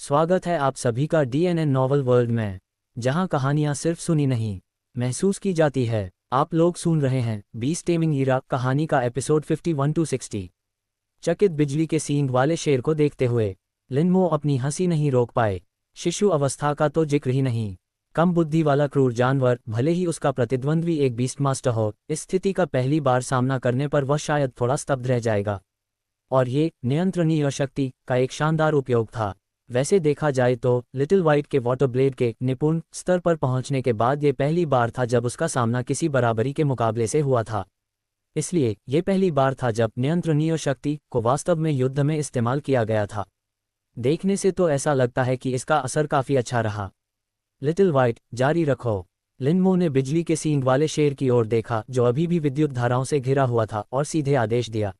स्वागत है आप सभी का डीएनएन नॉवल वर्ल्ड में, जहां कहानियां सिर्फ सुनी नहीं, महसूस की जाती है। आप लोग सुन रहे हैं बीस्ट टेमिंग ईरा कहानी का एपिसोड 51 to 60। चकित बिजली के सींग वाले शेर को देखते हुए लिनमो अपनी हंसी नहीं रोक पाए। शिशु अवस्था का तो जिक्र ही नहीं, कम बुद्धि वाला क्रूर जानवर, भले ही उसका प्रतिद्वंद्वी एक बीस्ट मास्टर हो, इस स्थिति का पहली बार सामना करने पर वह शायद थोड़ा स्तब्ध रह जाएगा। और ये नियंत्रणीय शक्ति का एक शानदार उपयोग था। वैसे देखा जाए तो लिटिल वाइट के वाटर ब्लेड के निपुण स्तर पर पहुंचने के बाद ये पहली बार था जब उसका सामना किसी बराबरी के मुकाबले से हुआ था। इसलिए ये पहली बार था जब नियंत्रणीय शक्ति को वास्तव में युद्ध में इस्तेमाल किया गया था। देखने से तो ऐसा लगता है कि इसका असर काफी अच्छा रहा। लिटिल वाइट, जारी रखो। लिनमो ने बिजली के सींग वाले शेर की ओर देखा जो अभी भी विद्युत धाराओं से घिरा हुआ था, और सीधे आदेश दिया।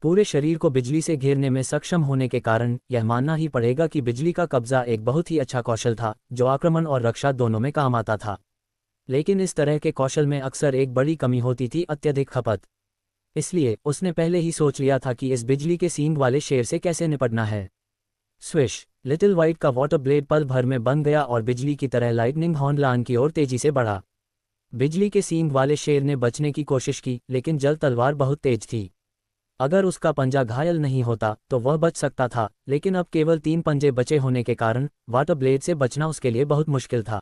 पूरे शरीर को बिजली से घेरने में सक्षम होने के कारण यह मानना ही पड़ेगा कि बिजली का कब्जा एक बहुत ही अच्छा कौशल था जो आक्रमण और रक्षा दोनों में काम आता था। लेकिन इस तरह के कौशल में अक्सर एक बड़ी कमी होती थी, अत्यधिक खपत। इसलिए उसने पहले ही सोच लिया था कि इस बिजली के सींग वाले शेर से कैसे निपटना है। स्विश! लिटिल वाइट का वाटर ब्लेड पल भर में बन गया और बिजली की तरह लाइटनिंग हॉर्न लान की ओर तेजी से बढ़ा। बिजली के सींग वाले शेर ने बचने की कोशिश की, लेकिन जल तलवार बहुत तेज थी। अगर उसका पंजा घायल नहीं होता तो वह बच सकता था, लेकिन अब केवल 3 पंजे बचे होने के कारण वाटर ब्लेड से बचना उसके लिए बहुत मुश्किल था।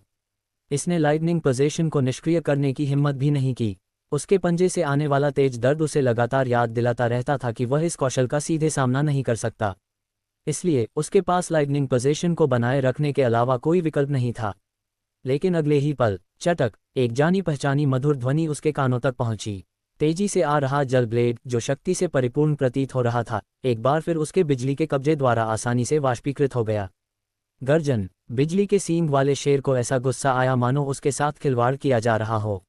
इसने लाइटनिंग पोजीशन को निष्क्रिय करने की हिम्मत भी नहीं की। उसके पंजे से आने वाला तेज दर्द उसे लगातार याद दिलाता रहता था कि वह इस कौशल का सीधे सामना नहीं कर सकता। इसलिए उसके पास लाइटनिंग पोजीशन को बनाए रखने के अलावा कोई विकल्प नहीं था। लेकिन अगले ही पल, चटक! एक जानी पहचानी मधुर ध्वनि उसके कानों तक पहुंची। तेजी से आ रहा जल ब्लेड, जो शक्ति से परिपूर्ण प्रतीत हो रहा था, एक बार फिर उसके बिजली के कब्जे द्वारा आसानी से वाष्पीकृत हो गया। गर्जन! बिजली के सींग वाले शेर को ऐसा गुस्सा आया मानो उसके साथ खिलवाड़ किया जा रहा हो।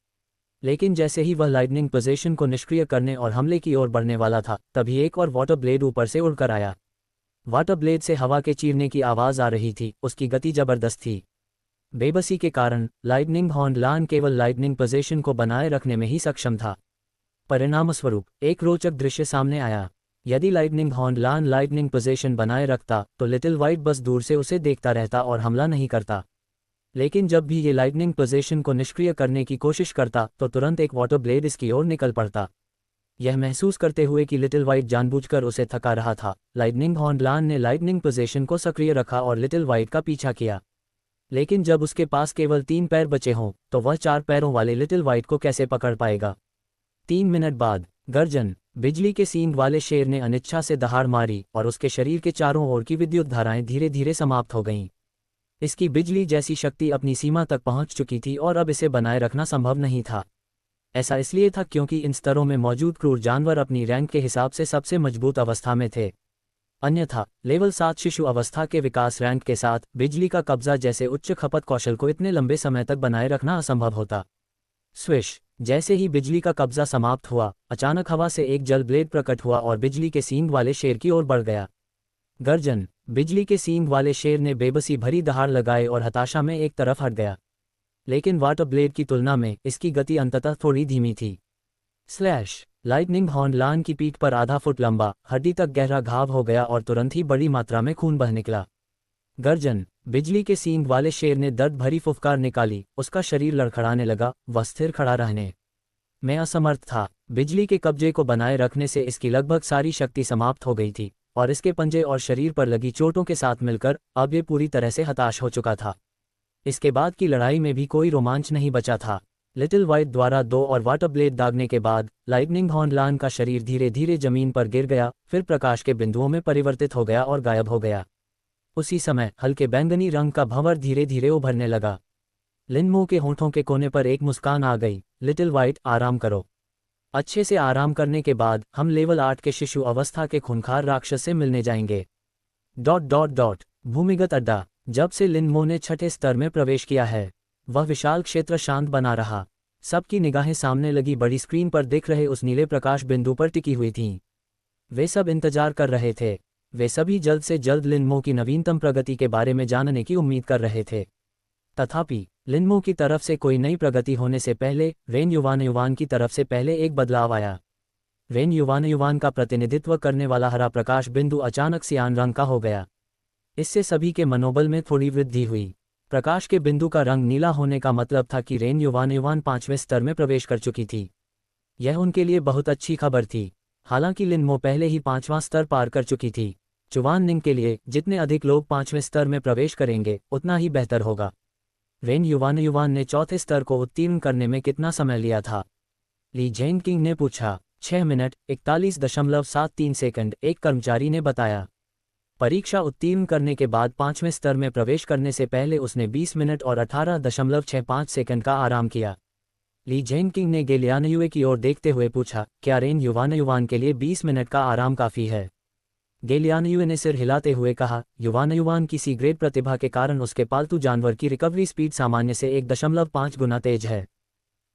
लेकिन जैसे ही वह लाइटनिंग पोजीशन को निष्क्रिय करने और हमले की ओर बढ़ने वाला था, तभी एक और वाटर ब्लेड ऊपर से उड़कर आया। वाटर ब्लेड से हवा के चीरने की आवाज आ रही थी, उसकी गति जबरदस्त थी। बेबसी के कारण लाइटनिंग हॉर्न लान केवल लाइटनिंग पोजीशन को बनाए रखने में ही सक्षम था। परिणामस्वरूप एक रोचक दृश्य सामने आया। यदि लाइटनिंग हॉर्न लान लाइटनिंग पोजीशन बनाए रखता तो लिटिल वाइट बस दूर से उसे देखता रहता और हमला नहीं करता। लेकिन जब भी ये लाइटनिंग पोजीशन को निष्क्रिय करने की कोशिश करता तो तुरंत एक वाटर ब्लेड इसकी ओर निकल पड़ता। यह महसूस करते हुए कि लिटिल वाइट जानबूझकर उसे थका रहा था, लाइटनिंग हॉर्न लान ने लाइटनिंग पोजीशन को सक्रिय रखा और लिटिल वाइट का पीछा किया। लेकिन जब उसके पास केवल 3 पैर बचे हों तो वह 4 पैरों वाले लिटिल वाइट को कैसे पकड़ पाएगा। 3 मिनट बाद, गर्जन! बिजली के सींग वाले शेर ने अनिच्छा से दहाड़ मारी और उसके शरीर के चारों ओर की विद्युत धाराएं धीरे धीरे समाप्त हो गईं। इसकी बिजली जैसी शक्ति अपनी सीमा तक पहुंच चुकी थी और अब इसे बनाए रखना संभव नहीं था। ऐसा इसलिए था क्योंकि इन स्तरों में मौजूद क्रूर जानवर अपनी रैंक के हिसाब से सबसे मजबूत अवस्था में थे। अन्यथा लेवल 7 शिशु अवस्था के विकास रैंक के साथ बिजली का कब्जा जैसे उच्च खपत कौशल को इतने लंबे समय तक बनाए रखना असंभव होता। स्विश! जैसे ही बिजली का कब्जा समाप्त हुआ, अचानक हवा से एक जल ब्लेड प्रकट हुआ और बिजली के सींग वाले शेर की ओर बढ़ गया। गर्जन! बिजली के सींग वाले शेर ने बेबसी भरी दहाड़ लगाए और हताशा में एक तरफ हट गया। लेकिन वाटर ब्लेड की तुलना में इसकी गति अंततः थोड़ी धीमी थी। स्लैश! लाइटनिंग हॉर्न लान की पीठ पर आधा फुट लंबा, हड्डी तक गहरा घाव हो गया और तुरंत ही बड़ी मात्रा में खून बह निकला। गर्जन! बिजली के सींग वाले शेर ने दर्द भरी फुफकार निकाली, उसका शरीर लड़खड़ाने लगा, वह स्थिर खड़ा रहने में असमर्थ था। बिजली के कब्जे को बनाए रखने से इसकी लगभग सारी शक्ति समाप्त हो गई थी, और इसके पंजे और शरीर पर लगी चोटों के साथ मिलकर अब ये पूरी तरह से हताश हो चुका था। इसके बाद की लड़ाई में भी कोई रोमांच नहीं बचा था। लिटिल वाइट द्वारा 2 और वाटर ब्लेड दागने के बाद लाइटनिंग हॉर्न लान का शरीर धीरे धीरे जमीन पर गिर गया, फिर प्रकाश के बिंदुओं में परिवर्तित हो गया और गायब हो गया। उसी समय हल्के बैंगनी रंग का भंवर धीरे धीरे उभरने लगा। लिनमो के होंठों के कोने पर एक मुस्कान आ गई। लिटिल वाइट, आराम करो। अच्छे से आराम करने के बाद हम लेवल 8 के शिशु अवस्था के खूंखार राक्षस से मिलने जाएंगे। ... भूमिगत अड्डा। जब से लिनमो ने 6ठे स्तर में प्रवेश किया है, वह विशाल क्षेत्र शांत बना रहा। सबकी निगाहें सामने लगी बड़ी स्क्रीन पर दिख रहे उस नीले प्रकाश बिंदु पर टिकी हुई थीं। वे सब इंतजार कर रहे थे। वे सभी जल्द से जल्द लिनमो की नवीनतम प्रगति के बारे में जानने की उम्मीद कर रहे थे। तथापि लिनमो की तरफ से कोई नई प्रगति होने से पहले रेन युवान की तरफ से पहले एक बदलाव आया। रेन युवान का प्रतिनिधित्व करने वाला हरा प्रकाश बिंदु अचानक सियान रंग का हो गया। इससे सभी के मनोबल में थोड़ी वृद्धि हुई। प्रकाश के बिंदु का रंग नीला होने का मतलब था कि रेन युवान 5वें स्तर में प्रवेश कर चुकी थी। यह उनके लिए बहुत अच्छी खबर थी। हालांकि लिनमो पहले ही 5वां स्तर पार कर चुकी थी। चुवाननिंग के लिए जितने अधिक लोग 5वें स्तर में प्रवेश करेंगे उतना ही बेहतर होगा। रेन युवान ने चौथे स्तर को उत्तीर्ण करने में कितना समय लिया था? ली जेनकिंग ने पूछा। 6 मिनट 41.73 सेकंड, एक कर्मचारी ने बताया। परीक्षा उत्तीर्ण करने के बाद 5वें स्तर में प्रवेश करने से पहले उसने 20 मिनट और 18.65 सेकंड का आराम किया। ली जेनकिंग ने गेलियानयुए की ओर देखते हुए पूछा, क्या रेन युवान के लिए 20 मिनट का आराम काफ़ी है? गेलियानयुए ने सिर हिलाते हुए कहा, युवान की सी ग्रेड प्रतिभा के कारण उसके पालतू जानवर की रिकवरी स्पीड सामान्य से 1.5 गुना तेज है।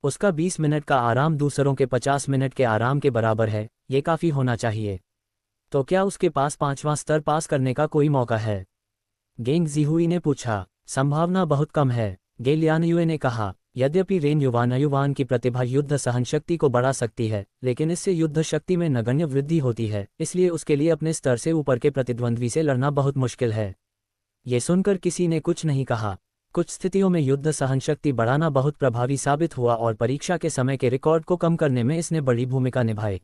उसका 20 मिनट का आराम दूसरों के 50 मिनट के आराम के बराबर है, ये काफ़ी होना चाहिए। तो क्या उसके पास 5वां स्तर पास करने का कोई मौका है? गेंग जिहुई ने पूछा। संभावना बहुत कम है, गेलियानयुए ने कहा। यद्यपि रेन युवान की प्रतिभा युद्ध सहनशक्ति को बढ़ा सकती है, लेकिन इससे युद्ध शक्ति में नगण्य वृद्धि होती है, इसलिए उसके लिए अपने स्तर से ऊपर के प्रतिद्वंद्वी से लड़ना बहुत मुश्किल है। ये सुनकर किसी ने कुछ नहीं कहा। कुछ स्थितियों में युद्ध सहनशक्ति बढ़ाना बहुत प्रभावी साबित हुआ और परीक्षा के समय के रिकॉर्ड को कम करने में इसने बड़ी भूमिका निभाई।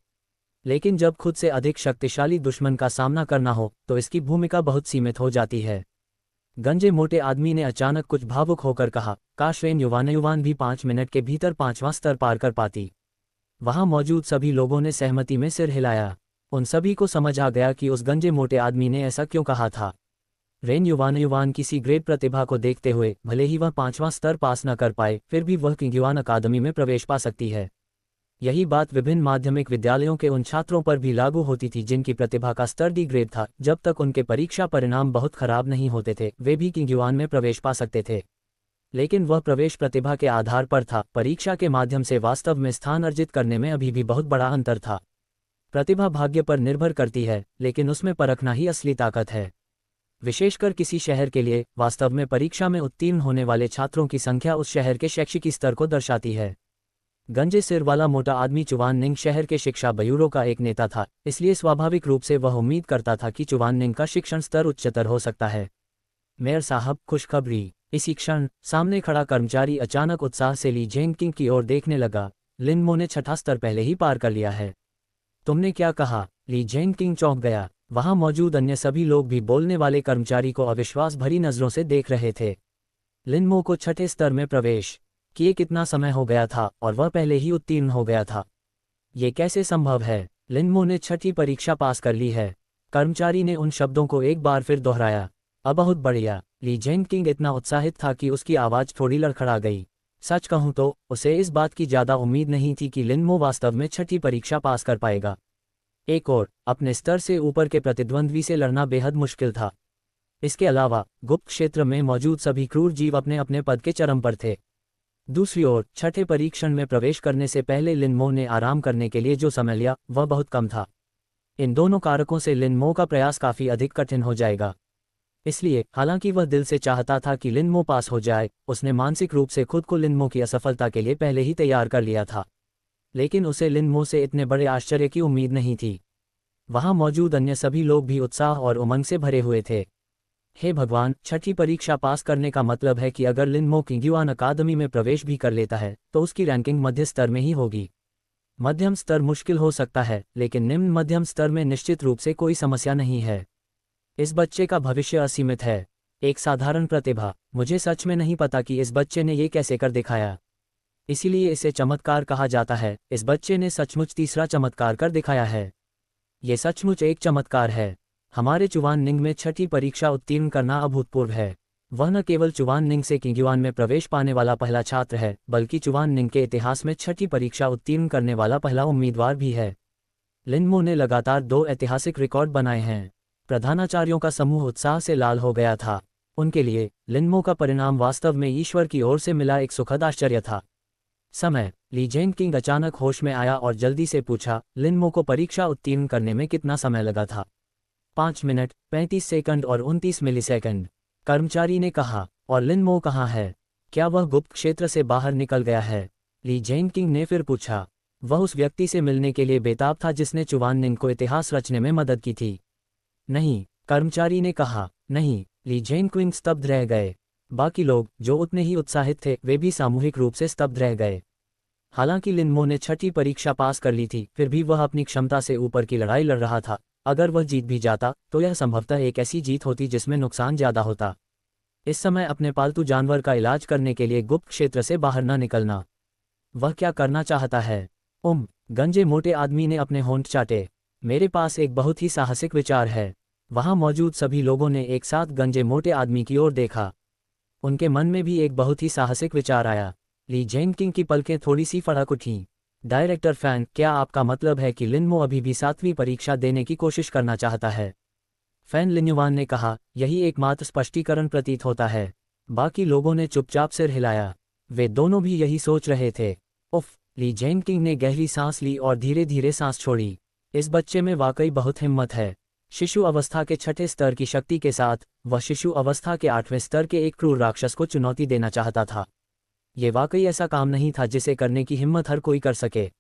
लेकिन जब खुद से अधिक शक्तिशाली दुश्मन का सामना करना हो तो इसकी भूमिका बहुत सीमित हो जाती है। गंजे मोटे आदमी ने अचानक कुछ भावुक होकर कहा, काश रेन युवान भी 5 मिनट के भीतर 5वां स्तर पार कर पाती। वहां मौजूद सभी लोगों ने सहमति में सिर हिलाया। उन सभी को समझ आ गया कि उस गंजे मोटे आदमी ने ऐसा क्यों कहा था। रेन युवान की सी ग्रेड प्रतिभा को देखते हुए भले ही वह 5वां स्तर पास न कर पाए, फिर भी वह किंगयुआन अकादमी में प्रवेश पा सकती है। यही बात विभिन्न माध्यमिक विद्यालयों के उन छात्रों पर भी लागू होती थी जिनकी प्रतिभा का स्तर डी ग्रेड था। जब तक उनके परीक्षा परिणाम बहुत खराब नहीं होते थे, वे भी किंगयुआन में प्रवेश पा सकते थे। लेकिन वह प्रवेश प्रतिभा के आधार पर था, परीक्षा के माध्यम से वास्तव में स्थान अर्जित करने में अभी भी बहुत बड़ा अंतर था। प्रतिभा भाग्य पर निर्भर करती है, लेकिन उसमें परखना ही असली ताकत है। विशेषकर किसी शहर के लिए, वास्तव में परीक्षा में उत्तीर्ण होने वाले छात्रों की संख्या उस शहर के शैक्षिक स्तर को दर्शाती है। गंजे सिर वाला मोटा आदमी चुवाननिंग शहर के शिक्षा ब्यूरो का एक नेता था, इसलिए स्वाभाविक रूप से वह उम्मीद करता था कि चुवाननिंग का शिक्षण स्तर उच्चतर हो सकता है। मेयर साहब, खुशखबरी। इसी क्षण सामने खड़ा कर्मचारी अचानक उत्साह से ली जेनकिंग की ओर देखने लगा। लिनमो ने 6ठा स्तर पहले ही पार कर लिया है। तुमने क्या कहा? ली जेनकिंग चौंक गया। वहां मौजूद अन्य सभी लोग भी बोलने वाले कर्मचारी को अविश्वास भरी नजरों से देख रहे थे। लिनमो को 6ठे स्तर में प्रवेश किए कितना समय हो गया था और वह पहले ही उत्तीर्ण हो गया था। ये कैसे संभव है? लिनमो ने 6ठी परीक्षा पास कर ली है। कर्मचारी ने उन शब्दों को एक बार फिर दोहराया। अब बहुत बढ़िया। ली जेनकिंग इतना उत्साहित था कि उसकी आवाज़ थोड़ी लड़खड़ा गई। सच कहूं तो उसे इस बात की ज़्यादा उम्मीद नहीं थी कि लिनमो वास्तव में 6ठी परीक्षा पास कर पाएगा। एक और, अपने स्तर से ऊपर के प्रतिद्वंद्वी से लड़ना बेहद मुश्किल था। इसके अलावा गुप्त क्षेत्र में मौजूद सभी क्रूर जीव अपने अपने पद के चरम पर थे। दूसरी ओर 6ठे परीक्षण में प्रवेश करने से पहले लिनमो ने आराम करने के लिए जो समय लिया वह बहुत कम था। इन दोनों कारकों से लिनमो का प्रयास काफ़ी अधिक कठिन हो जाएगा। इसलिए हालांकि वह दिल से चाहता था कि लिनमो पास हो जाए, उसने मानसिक रूप से खुद को लिनमो की असफलता के लिए पहले ही तैयार कर लिया था। लेकिन उसे लिनमो से इतने बड़े आश्चर्य की उम्मीद नहीं थी। वहां मौजूद अन्य सभी लोग भी उत्साह और उमंग से भरे हुए थे। हे भगवान, 6ठी परीक्षा पास करने का मतलब है कि अगर लिनमो किंगयुआन अकादमी में प्रवेश भी कर लेता है तो उसकी रैंकिंग मध्य स्तर में ही होगी। मध्यम स्तर मुश्किल हो सकता है, लेकिन निम्न मध्यम स्तर में निश्चित रूप से कोई समस्या नहीं है। इस बच्चे का भविष्य असीमित है। एक साधारण प्रतिभा। मुझे सच में नहीं पता कि इस बच्चे ने ये कैसे कर दिखाया, इसीलिए इसे चमत्कार कहा जाता है। इस बच्चे ने सचमुच तीसरा चमत्कार कर दिखाया है। ये सचमुच एक चमत्कार है। हमारे चुवाननिंग में 6ठी परीक्षा उत्तीर्ण करना अभूतपूर्व है। वह न केवल चुवाननिंग से किंगयुआन में प्रवेश पाने वाला पहला छात्र है, बल्कि चुवाननिंग के इतिहास में 6ठी परीक्षा उत्तीर्ण करने वाला पहला उम्मीदवार भी है। लिनमो ने लगातार 2 ऐतिहासिक रिकॉर्ड बनाए हैं। प्रधानाचार्यों का समूह उत्साह से लाल हो गया था। उनके लिए लिनमो का परिणाम वास्तव में ईश्वर की ओर से मिला एक सुखद आश्चर्य था। समय। ली जेनकिंग अचानक होश में आया और जल्दी से पूछा, लिनमो को परीक्षा उत्तीर्ण करने में कितना समय लगा था? 5 मिनट 35 सेकंड और 29 मिलीसेकंड, कर्मचारी ने कहा। और लिनमो कहाँ है? क्या वह गुप्त क्षेत्र से बाहर निकल गया है? ली जेनकिंग ने फिर पूछा। वह उस व्यक्ति से मिलने के लिए बेताब था जिसने चुवाननिंग को इतिहास रचने में मदद की थी। नहीं, कर्मचारी ने कहा। नहीं, ली जेन क्विंग स्तब्ध रह गए। बाकी लोग, जो उतने ही उत्साहित थे, वे भी सामूहिक रूप से स्तब्ध रह गए। हालांकि लिनमो ने छठी परीक्षा पास कर ली थी, फिर भी वह अपनी क्षमता से ऊपर की लड़ाई लड़ रहा था। अगर वह जीत भी जाता तो यह संभवतः एक ऐसी जीत होती जिसमें नुकसान ज्यादा होता। इस समय अपने पालतू जानवर का इलाज करने के लिए गुप्त क्षेत्र से बाहर न निकलना। वह क्या करना चाहता है? गंजे मोटे आदमी ने अपने होंठ चाटे। मेरे पास एक बहुत ही साहसिक विचार है। वहां मौजूद सभी लोगों ने एक साथ गंजे मोटे आदमी की ओर देखा। उनके मन में भी एक बहुत ही साहसिक विचार आया। ली जेन किंग की पलकें थोड़ी सी फड़क उठीं। डायरेक्टर फैन, क्या आपका मतलब है कि लिनमो अभी भी 7वीं परीक्षा देने की कोशिश करना चाहता है? फैन लिन्युवान ने कहा, यही एकमात्र स्पष्टीकरण प्रतीत होता है। बाकी लोगों ने चुपचाप सिर हिलाया। वे दोनों भी यही सोच रहे थे। उफ! ली जेन किंग ने गहरी सांस ली और धीरे धीरे सांस छोड़ी। इस बच्चे में वाकई बहुत हिम्मत है। शिशु अवस्था के 6ठे स्तर की शक्ति के साथ वह शिशु अवस्था के 8वें स्तर के एक क्रूर राक्षस को चुनौती देना चाहता था। ये वाकई ऐसा काम नहीं था जिसे करने की हिम्मत हर कोई कर सके।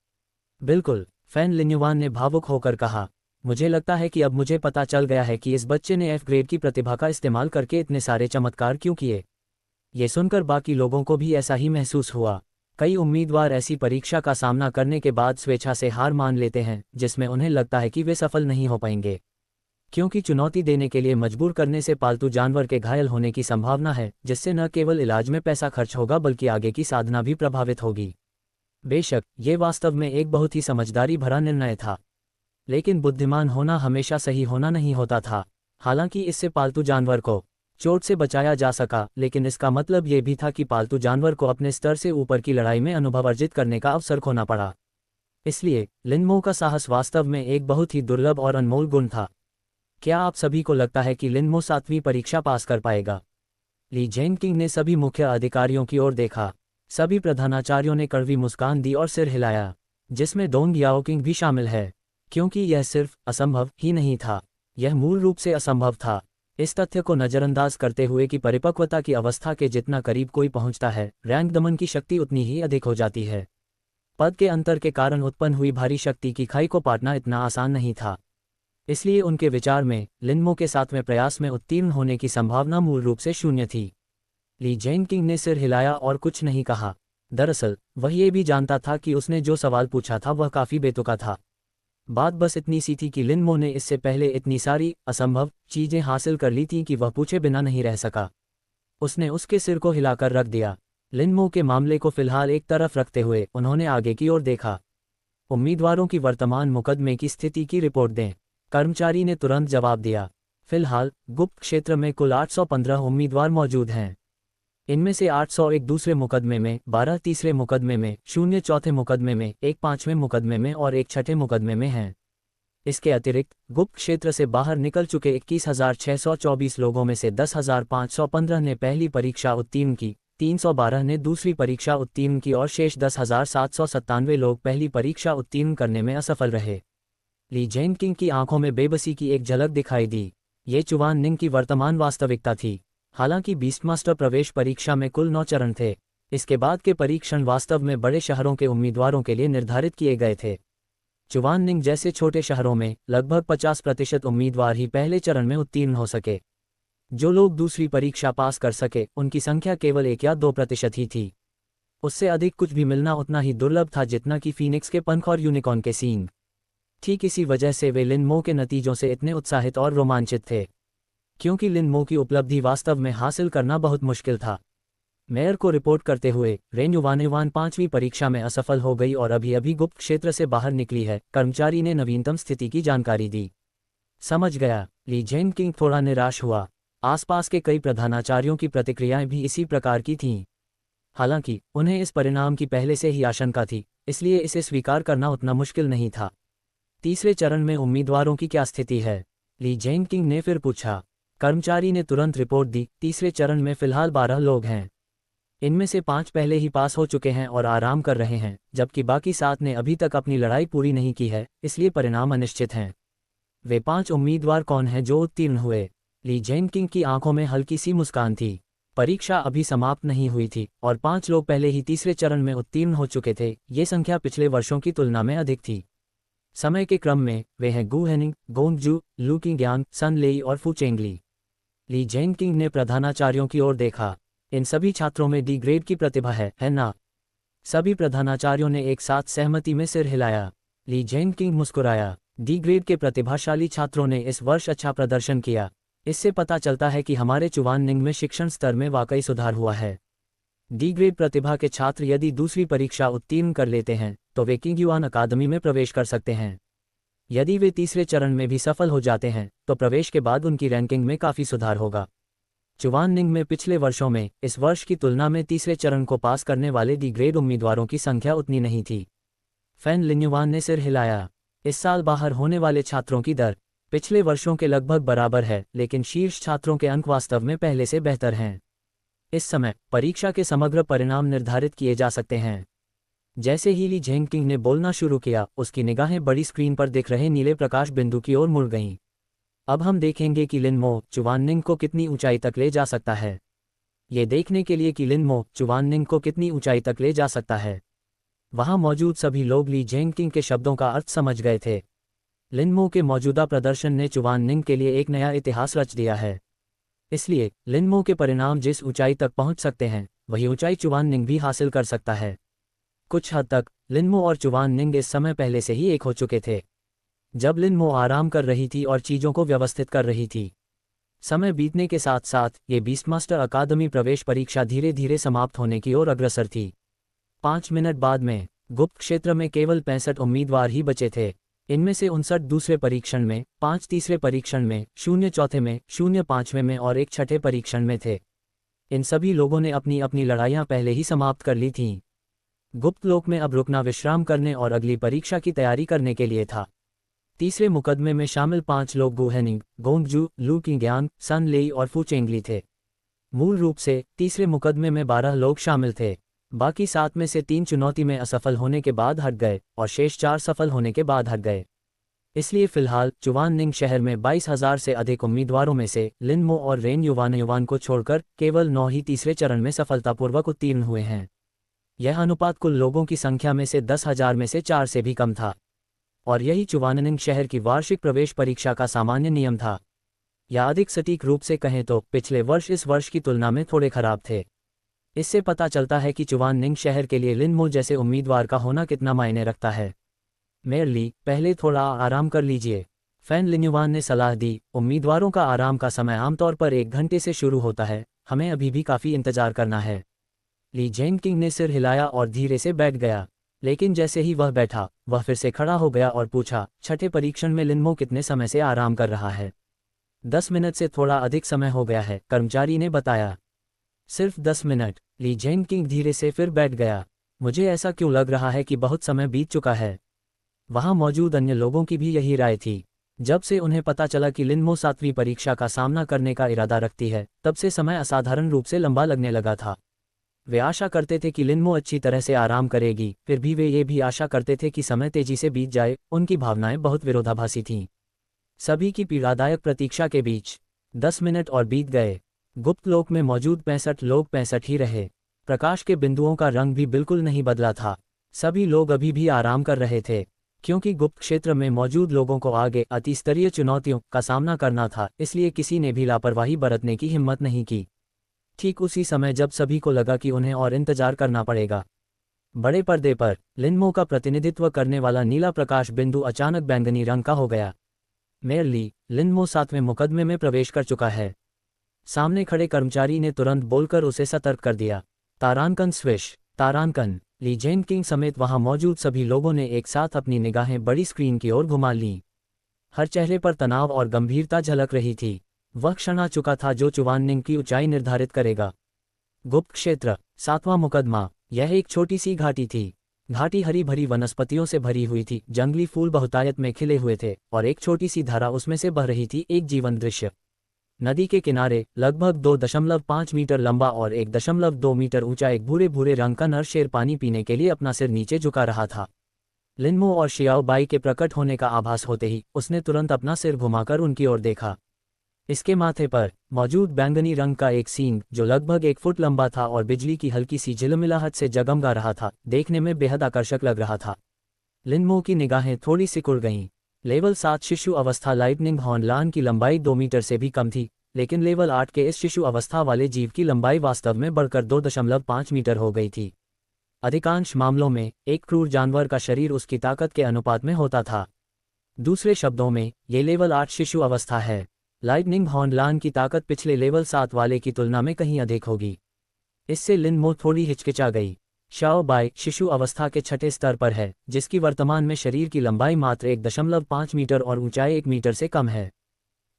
बिल्कुल, फैन लिन्युवान ने भावुक होकर कहा। मुझे लगता है कि अब मुझे पता चल गया है कि इस बच्चे ने एफ ग्रेड की प्रतिभा का इस्तेमाल करके इतने सारे चमत्कार क्यों किए। ये सुनकर बाकी लोगों को भी ऐसा ही महसूस हुआ। कई उम्मीदवार ऐसी परीक्षा का सामना करने के बाद स्वेच्छा से हार मान लेते हैं, जिसमें उन्हें लगता है कि वे सफल नहीं हो पाएंगे। क्योंकि चुनौती देने के लिए मजबूर करने से पालतू जानवर के घायल होने की संभावना है, जिससे न केवल इलाज में पैसा खर्च होगा बल्कि आगे की साधना भी प्रभावित होगी। बेशक, ये वास्तव में एक बहुत ही समझदारी भरा निर्णय था। लेकिन बुद्धिमान होना हमेशा सही होना नहीं होता था। हालांकि इससे पालतू जानवर को चोट से बचाया जा सका, लेकिन इसका मतलब ये भी था कि पालतू जानवर को अपने स्तर से ऊपर की लड़ाई में अनुभव अर्जित करने का अवसर खोना पड़ा। इसलिए लिनमो का साहस वास्तव में एक बहुत ही दुर्लभ और अनमोल गुण था। क्या आप सभी को लगता है कि लिनमो 7वीं परीक्षा पास कर पाएगा? ली जेन किंग ने सभी मुख्य अधिकारियों की ओर देखा। सभी प्रधानाचार्यों ने कड़वी मुस्कान दी और सिर हिलाया, जिसमें डोंग याओकिंग भी शामिल है। क्योंकि यह सिर्फ असंभव ही नहीं था, यह मूल रूप से असंभव था। इस तथ्य को नज़रअंदाज करते हुए कि परिपक्वता की अवस्था के जितना करीब कोई पहुंचता है, रैंक दमन की शक्ति उतनी ही अधिक हो जाती है। पद के अंतर के कारण उत्पन्न हुई भारी शक्ति की खाई को पाटना इतना आसान नहीं था। इसलिए उनके विचार में लिनमो के 7वें प्रयास में उत्तीर्ण होने की संभावना मूल रूप से शून्य थी। ली जेन किंग ने सिर हिलाया और कुछ नहीं कहा। दरअसल वह ये भी जानता था कि उसने जो सवाल पूछा था वह काफ़ी बेतुका था। बात बस इतनी सी थी कि लिनमो ने इससे पहले इतनी सारी असंभव चीजें हासिल कर ली थीं कि वह पूछे बिना नहीं रह सका। उसने उसके सिर को हिलाकर रख दिया। लिनमो के मामले को फिलहाल एक तरफ रखते हुए उन्होंने आगे की ओर देखा। उम्मीदवारों की वर्तमान मुकदमे की स्थिति की रिपोर्ट दें। कर्मचारी ने तुरंत जवाब दिया। फिलहाल गुप्त क्षेत्र में कुल 815 उम्मीदवार मौजूद हैं। इनमें से 801 दूसरे मुकदमे में, 12 तीसरे मुकदमे में, 0 चौथे मुकदमे में, 1 5वें मुकदमे में और 1 छठे मुकदमे में हैं। इसके अतिरिक्त गुप्त क्षेत्र से बाहर निकल चुके 21,624 लोगों में से 10,515 ने पहली परीक्षा उत्तीर्ण की, 312 ने दूसरी परीक्षा उत्तीर्ण की और शेष 10,797 लोग पहली परीक्षा उत्तीर्ण करने में असफल रहे। ली जेन किंग की आंखों में बेबसी की एक झलक दिखाई दी। ये चुवान निंग की वर्तमान वास्तविकता थी। हालांकि बीस्टमास्टर प्रवेश परीक्षा में कुल 9 चरण थे। इसके बाद के परीक्षण वास्तव में बड़े शहरों के उम्मीदवारों के लिए निर्धारित किए गए थे। चुवान निंग जैसे छोटे शहरों में लगभग 50% उम्मीदवार ही पहले चरण में उत्तीर्ण हो सके। जो लोग दूसरी परीक्षा पास कर सके, उनकी संख्या केवल 1 या 2% ही थी। उससे अधिक कुछ भी मिलना उतना ही दुर्लभ था जितना कि फीनिक्स के पंख और यूनिकॉर्न के सींग। ठीक इसी वजह से वे लिनमो के नतीजों से इतने उत्साहित और रोमांचित थे, क्योंकि लिनमो की उपलब्धि वास्तव में हासिल करना बहुत मुश्किल था। मेयर को रिपोर्ट करते हुए रेन्युवानेवान 5वीं परीक्षा में असफल हो गई और अभी अभी गुप्त क्षेत्र से बाहर निकली है। कर्मचारी ने नवीनतम स्थिति की जानकारी दी। समझ गया। ली जेन किंग थोड़ा निराश हुआ। आसपास के कई प्रधानाचार्यों की प्रतिक्रियाएं भी इसी प्रकार की थीं। हालांकि उन्हें इस परिणाम की पहले से ही आशंका थी, इसलिए इसे स्वीकार करना उतना मुश्किल नहीं था। तीसरे चरण में उम्मीदवारों की क्या स्थिति है? ली जेन किंग ने फिर पूछा। कर्मचारी ने तुरंत रिपोर्ट दी। तीसरे चरण में फिलहाल 12 लोग हैं। इनमें से 5 पहले ही पास हो चुके हैं और आराम कर रहे हैं, जबकि बाकी 7 ने अभी तक अपनी लड़ाई पूरी नहीं की है, इसलिए परिणाम अनिश्चित हैं। वे 5 उम्मीदवार कौन हैं जो उत्तीर्ण हुए? ली जेन किंग की आंखों में हल्की सी मुस्कान थी। परीक्षा अभी समाप्त नहीं हुई थी और 5 लोग पहले ही तीसरे चरण में उत्तीर्ण हो चुके थे। ये संख्या पिछले वर्षों की तुलना में अधिक थी। समय के क्रम में वे हैं गु हेनिंग, गोंग जू, लू किंग यांग, सन लेई और फू चेंगली। ली जेनकिंग ने प्रधानाचार्यों की ओर देखा। इन सभी छात्रों में डी ग्रेड की प्रतिभा है ना? सभी प्रधानाचार्यों ने एक साथ सहमति में सिर हिलाया। ली जेनकिंग मुस्कुराया। डी ग्रेड के प्रतिभाशाली छात्रों ने इस वर्ष अच्छा प्रदर्शन किया। इससे पता चलता है कि हमारे चुवाननिंग में शिक्षण स्तर में वाकई सुधार हुआ है। डी ग्रेड प्रतिभा के छात्र यदि दूसरी परीक्षा उत्तीर्ण कर लेते हैं तो वे किंगयुआन अकादमी में प्रवेश कर सकते हैं। यदि वे तीसरे चरण में भी सफल हो जाते हैं तो प्रवेश के बाद उनकी रैंकिंग में काफ़ी सुधार होगा। चुवाननिंग में पिछले वर्षों में इस वर्ष की तुलना में तीसरे चरण को पास करने वाले डी ग्रेड उम्मीदवारों की संख्या उतनी नहीं थी। फैन लिन्युआन ने सिर हिलाया। इस साल बाहर होने वाले छात्रों की दर पिछले वर्षों के लगभग बराबर है, लेकिन शीर्ष छात्रों के अंक वास्तव में पहले से बेहतर हैं। इस समय परीक्षा के समग्र परिणाम निर्धारित किए जा सकते हैं। जैसे ही ली जेनकिंग ने बोलना शुरू किया, उसकी निगाहें बड़ी स्क्रीन पर दिख रहे नीले प्रकाश बिंदु की ओर मुड़ गईं। अब हम देखेंगे कि लिनमो चुवाननिंग को कितनी ऊंचाई तक ले जा सकता है। ये देखने के लिए कि लिनमो चुवाननिंग को कितनी ऊंचाई तक ले जा सकता है, वहां मौजूद सभी लोग ली जेनकिंग के शब्दों का अर्थ समझ गए थे। लिनमो के मौजूदा प्रदर्शन ने चुवाननिंग के लिए एक नया इतिहास रच दिया है। इसलिए लिनमो के परिणाम जिस ऊंचाई तक पहुंच सकते हैं, वही ऊंचाई चुवाननिंग भी हासिल कर सकता है। कुछ हद तक लिनमो और चुवाननिंग इस समय पहले से ही एक हो चुके थे। जब लिनमो आराम कर रही थी और चीज़ों को व्यवस्थित कर रही थी, समय बीतने के साथ साथ ये बीस्टमास्टर अकादमी प्रवेश परीक्षा धीरे धीरे समाप्त होने की ओर अग्रसर थी। 5 मिनट बाद में गुप्त क्षेत्र में केवल 65 उम्मीदवार ही बचे थे। इनमें से 59 दूसरे परीक्षण में, 5 तीसरे परीक्षण में, 0 चौथे में, 0 पांचवें में और 1 छठे परीक्षण में थे। इन सभी लोगों ने अपनी अपनी लड़ाइयाँ पहले ही समाप्त कर ली थीं। गुप्त लोक में अब रुकना विश्राम करने और अगली परीक्षा की तैयारी करने के लिए था। तीसरे मुकदमे में शामिल 5 लोग गुहेनिंग, गोंगजू, लू किंग्यांग, सन लेई और फू चेंगली थे। मूल रूप से तीसरे मुकदमे में 12 लोग शामिल थे। बाकी 7 में से 3 चुनौती में असफल होने के बाद हट गए और शेष 4 सफल होने के बाद हट गए। इसलिए फिलहाल चुवाननिंग शहर में 22,000 से अधिक उम्मीदवारों में से लिनमो और रेन युवान को छोड़कर केवल 9 ही तीसरे चरण में सफलतापूर्वक उत्तीर्ण हुए हैं। यह अनुपात कुल लोगों की संख्या में से 10,000 में से 4 से भी कम था, और यही चुवाननिंग शहर की वार्षिक प्रवेश परीक्षा का सामान्य नियम था। या अधिक सटीक रूप से कहें तो पिछले वर्ष इस वर्ष की तुलना में थोड़े खराब थे। इससे पता चलता है कि चुवाननिंग शहर के लिए लिनमो जैसे उम्मीदवार का होना कितना मायने रखता है। मेयर ली, पहले थोड़ा आराम कर लीजिए, फैन लिन्युआन ने सलाह दी। उम्मीदवारों का आराम का समय आमतौर पर 1 घंटे से शुरू होता है, हमें अभी भी काफ़ी इंतजार करना है। ली जेनकिंग ने सिर हिलाया और धीरे से बैठ गया, लेकिन जैसे ही वह बैठा, वह फिर से खड़ा हो गया और पूछा, छठे परीक्षण में लिनमो कितने समय से आराम कर रहा है? 10 मिनट से थोड़ा अधिक समय हो गया है, कर्मचारी ने बताया। सिर्फ 10 मिनट, ली जेनकिंग धीरे से फिर बैठ गया। मुझे ऐसा क्यों लग रहा है कि बहुत समय बीत चुका है? वहां मौजूद अन्य लोगों की भी यही राय थी। जब से उन्हें पता चला कि लिनमो 7वीं परीक्षा का सामना करने का इरादा रखती है, तब से समय असाधारण रूप से लंबा लगने लगा था। वे आशा करते थे कि लिनमो अच्छी तरह से आराम करेगी, फिर भी वे ये भी आशा करते थे कि समय तेजी से बीत जाए। उनकी भावनाएं बहुत विरोधाभासी थीं। सभी की पीड़ादायक प्रतीक्षा के बीच 10 मिनट और बीत गए। गुप्त लोक में मौजूद 65 लोग 65 ही रहे। प्रकाश के बिंदुओं का रंग भी बिल्कुल नहीं बदला था। सभी लोग अभी भी आराम कर रहे थे, क्योंकि गुप्त क्षेत्र में मौजूद लोगों को आगे अतिस्तरीय चुनौतियों का सामना करना था, इसलिए किसी ने भी लापरवाही बरतने की हिम्मत नहीं की। ठीक उसी समय जब सभी को लगा कि उन्हें और इंतजार करना पड़ेगा, बड़े पर्दे पर लिनमो का प्रतिनिधित्व करने वाला नीला प्रकाश बिंदु अचानक बैंगनी रंग का हो गया। मेयर ली, लिनमो 7वें मुकदमे में प्रवेश कर चुका है, सामने खड़े कर्मचारी ने तुरंत बोलकर उसे सतर्क कर दिया। तारांकन स्विश, तारांकन। ली जेनकिंग समेत वहां मौजूद सभी लोगों ने एक साथ अपनी निगाहें बड़ी स्क्रीन की ओर घुमा लीं। हर चेहरे पर तनाव और गंभीरता झलक रही थी। वह क्षण आ चुका था जो चुवाननिंग की ऊंचाई निर्धारित करेगा। गुप्त क्षेत्र, 7वां मुकदमा। यह एक छोटी सी घाटी थी। घाटी हरी भरी वनस्पतियों से भरी हुई थी, जंगली फूल बहुतायत में खिले हुए थे और एक छोटी सी धारा उसमें से बह रही थी, एक जीवन दृश्य। नदी के किनारे लगभग 2.5 मीटर लंबा और 1.2 मीटर ऊंचा एक भूरे भूरे रंग का नर शेर पानी पीने के लिए अपना सिर नीचे झुका रहा था। लिनमो और शियाओ बाई के प्रकट होने का आभास होते ही उसने तुरंत अपना सिर घुमाकर उनकी ओर देखा। इसके माथे पर मौजूद बैंगनी रंग का एक सींग, जो लगभग 1 फुट लंबा था और बिजली की हल्की सी झिलमिलाहट से जगमगा रहा था, देखने में बेहद आकर्षक लग रहा था। लिनमो की निगाहें थोड़ी सिकुड़ गईं। लेवल 7 शिशु अवस्था लाइटनिंग हॉर्न लान की लंबाई 2 मीटर से भी कम थी, लेकिन लेवल 8 के इस शिशु अवस्था वाले जीव की लंबाई वास्तव में बढ़कर 2.5 मीटर हो गई थी। अधिकांश मामलों में एक क्रूर जानवर का शरीर उसकी ताकत के अनुपात में होता था। दूसरे शब्दों में, ये लेवल 8 शिशु अवस्था है। लाइटनिंग हॉर्न लान की ताकत पिछले लेवल 7 वाले की तुलना में कहीं अधिक होगी। इससे लिन मो थोड़ी हिचकिचा गई। शाओ बाई शिशु अवस्था के छठे स्तर पर है, जिसकी वर्तमान में शरीर की लंबाई मात्र 1.5 मीटर और ऊंचाई 1 मीटर से कम है।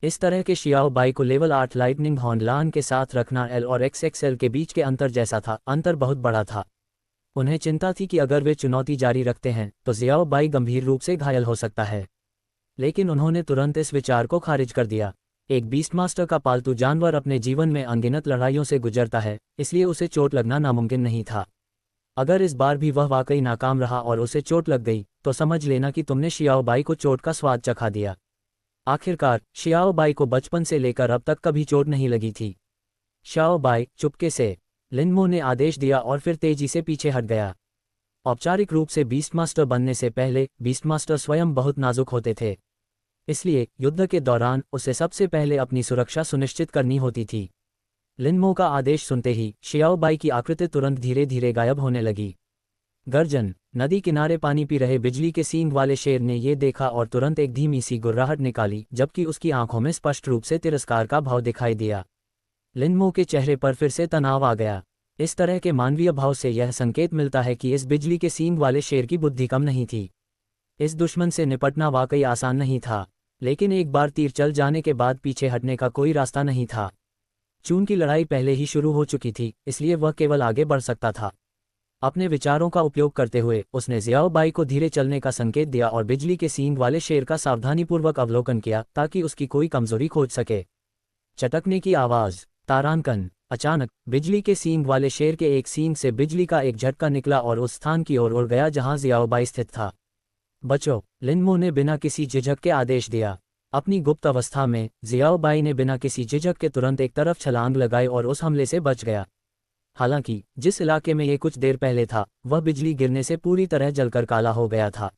इस तरह के शियाओ बाई को लेवल 8 लाइटनिंग हॉर्न लान के साथ रखना एल और XXL के बीच के अंतर जैसा था। अंतर बहुत बड़ा था। उन्हें चिंता थी कि अगर वे चुनौती जारी रखते हैं तो जियाओ बाई गंभीर रूप से घायल हो सकता है। लेकिन उन्होंने तुरंत इस विचार को खारिज कर दिया। एक बीस्टमास्टर का पालतू जानवर अपने जीवन में अनगिनत लड़ाइयों से गुजरता है, इसलिए उसे चोट लगना नामुमकिन नहीं था। अगर इस बार भी वह वाकई नाकाम रहा और उसे चोट लग गई, तो समझ लेना कि तुमने शियाओ बाई को चोट का स्वाद चखा दिया। आखिरकार शियाओ बाई को बचपन से लेकर अब तक कभी चोट नहीं लगी थी। शाओ बाई, चुपके से, लिनमो ने आदेश दिया और फिर तेजी से पीछे हट गया। औपचारिक रूप से बीस्टमास्टर बनने से पहले बीस्टमास्टर स्वयं बहुत नाजुक होते थे, इसलिए युद्ध के दौरान उसे सबसे पहले अपनी सुरक्षा सुनिश्चित करनी होती थी। लिनमो का आदेश सुनते ही शियाओ बाई की आकृति तुरंत धीरे धीरे गायब होने लगी। गर्जन। नदी किनारे पानी पी रहे बिजली के सींग वाले शेर ने ये देखा और तुरंत एक धीमी सी गुर्राहट निकाली, जबकि उसकी आंखों में स्पष्ट रूप से तिरस्कार का भाव दिखाई दिया। लिनमो के चेहरे पर फिर से तनाव आ गया। इस तरह के मानवीय भाव से यह संकेत मिलता है कि इस बिजली के सींग वाले शेर की बुद्धि कम नहीं थी। इस दुश्मन से निपटना वाकई आसान नहीं था, लेकिन एक बार तीर चल जाने के बाद पीछे हटने का कोई रास्ता नहीं था। चून की लड़ाई पहले ही शुरू हो चुकी थी, इसलिए वह केवल आगे बढ़ सकता था। अपने विचारों का उपयोग करते हुए उसने जियाओ बाई को धीरे चलने का संकेत दिया और बिजली के सींग वाले शेर का सावधानीपूर्वक अवलोकन किया ताकि उसकी कोई कमजोरी खोज सके। चटकने की आवाज। तारांकन। अचानक बिजली के सींग वाले शेर के एक सींग से बिजली का एक झटका निकला और उस स्थान की ओर उड़ गया जहां जियाओ बाई स्थित था। बचो, लिनमो ने बिना किसी झिझक के आदेश दिया। अपनी गुप्त अवस्था में जियाओ बाई ने बिना किसी झिझक के तुरंत एक तरफ छलांग लगाई और उस हमले से बच गया। हालांकि जिस इलाके में ये कुछ देर पहले था, वह बिजली गिरने से पूरी तरह जलकर काला हो गया था,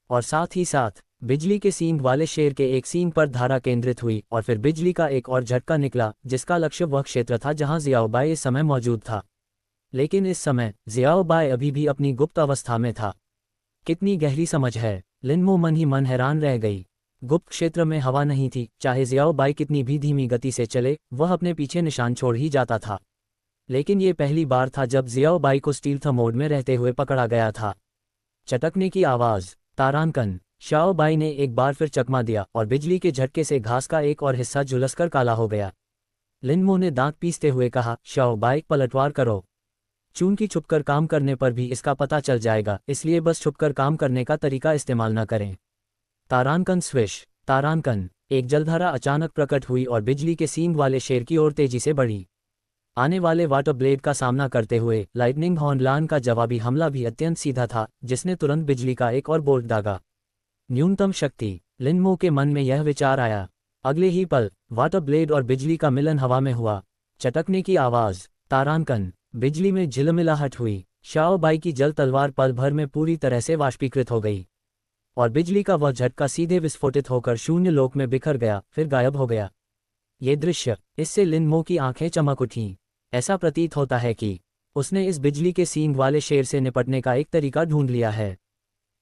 और साथ ही साथ बिजली के सींग वाले शेर के एक सींग पर धारा केंद्रित हुई और फिर बिजली का एक और झटका निकला, जिसका लक्ष्य वह क्षेत्र था जहां जियाओ बाई इस समय मौजूद था। लेकिन इस समय जियाओ बाई अभी भी अपनी गुप्त अवस्था में था। कितनी गहरी समझ है, लिनमो मन ही मन हैरान रह गई। गुप्त क्षेत्र में हवा नहीं थी, चाहे जियाओ बाई कितनी भी धीमी गति से चले, वह अपने पीछे निशान छोड़ ही जाता था। लेकिन ये पहली बार था जब जियाओ बाई को स्टील्थ मोड में रहते हुए पकड़ा गया था। चटकने की आवाज। तारांकन। शाओ बाई ने एक बार फिर चकमा दिया और बिजली के झटके से घास का एक और हिस्सा झुलसकर काला हो गया। लिनमो ने दांत पीसते हुए कहा, शाओ बाई, पलटवार करो। चून की छुपकर काम करने पर भी इसका पता चल जाएगा, इसलिए बस छुपकर काम करने का तरीका इस्तेमाल न करें। तारांकन स्विश। तारांकन। एक जलधारा अचानक प्रकट हुई और बिजली के सींग वाले शेर की ओर तेजी से बढ़ी। आने वाले वाटर ब्लेड का सामना करते हुए लाइटनिंग हॉर्न लान का जवाबी हमला भी अत्यंत सीधा था, जिसने तुरंत बिजली का एक और बोल्ट दागा। न्यूनतम शक्ति। लिनमो के मन में यह विचार आया। अगले ही पल वाटर ब्लेड और बिजली का मिलन हवा में हुआ। चटकने की आवाज। तारांकन। बिजली में झिलमिलाहट हुई। शाओ बाई की जल तलवार पल भर में पूरी तरह से वाष्पीकृत हो गई और बिजली का वह झटका सीधे विस्फोटित होकर शून्य लोक में बिखर गया, फिर गायब हो गया। ये दृश्य, इससे लिनमो की आंखें चमक उठीं। ऐसा प्रतीत होता है कि उसने इस बिजली के सींग वाले शेर से निपटने का एक तरीका ढूंढ लिया है।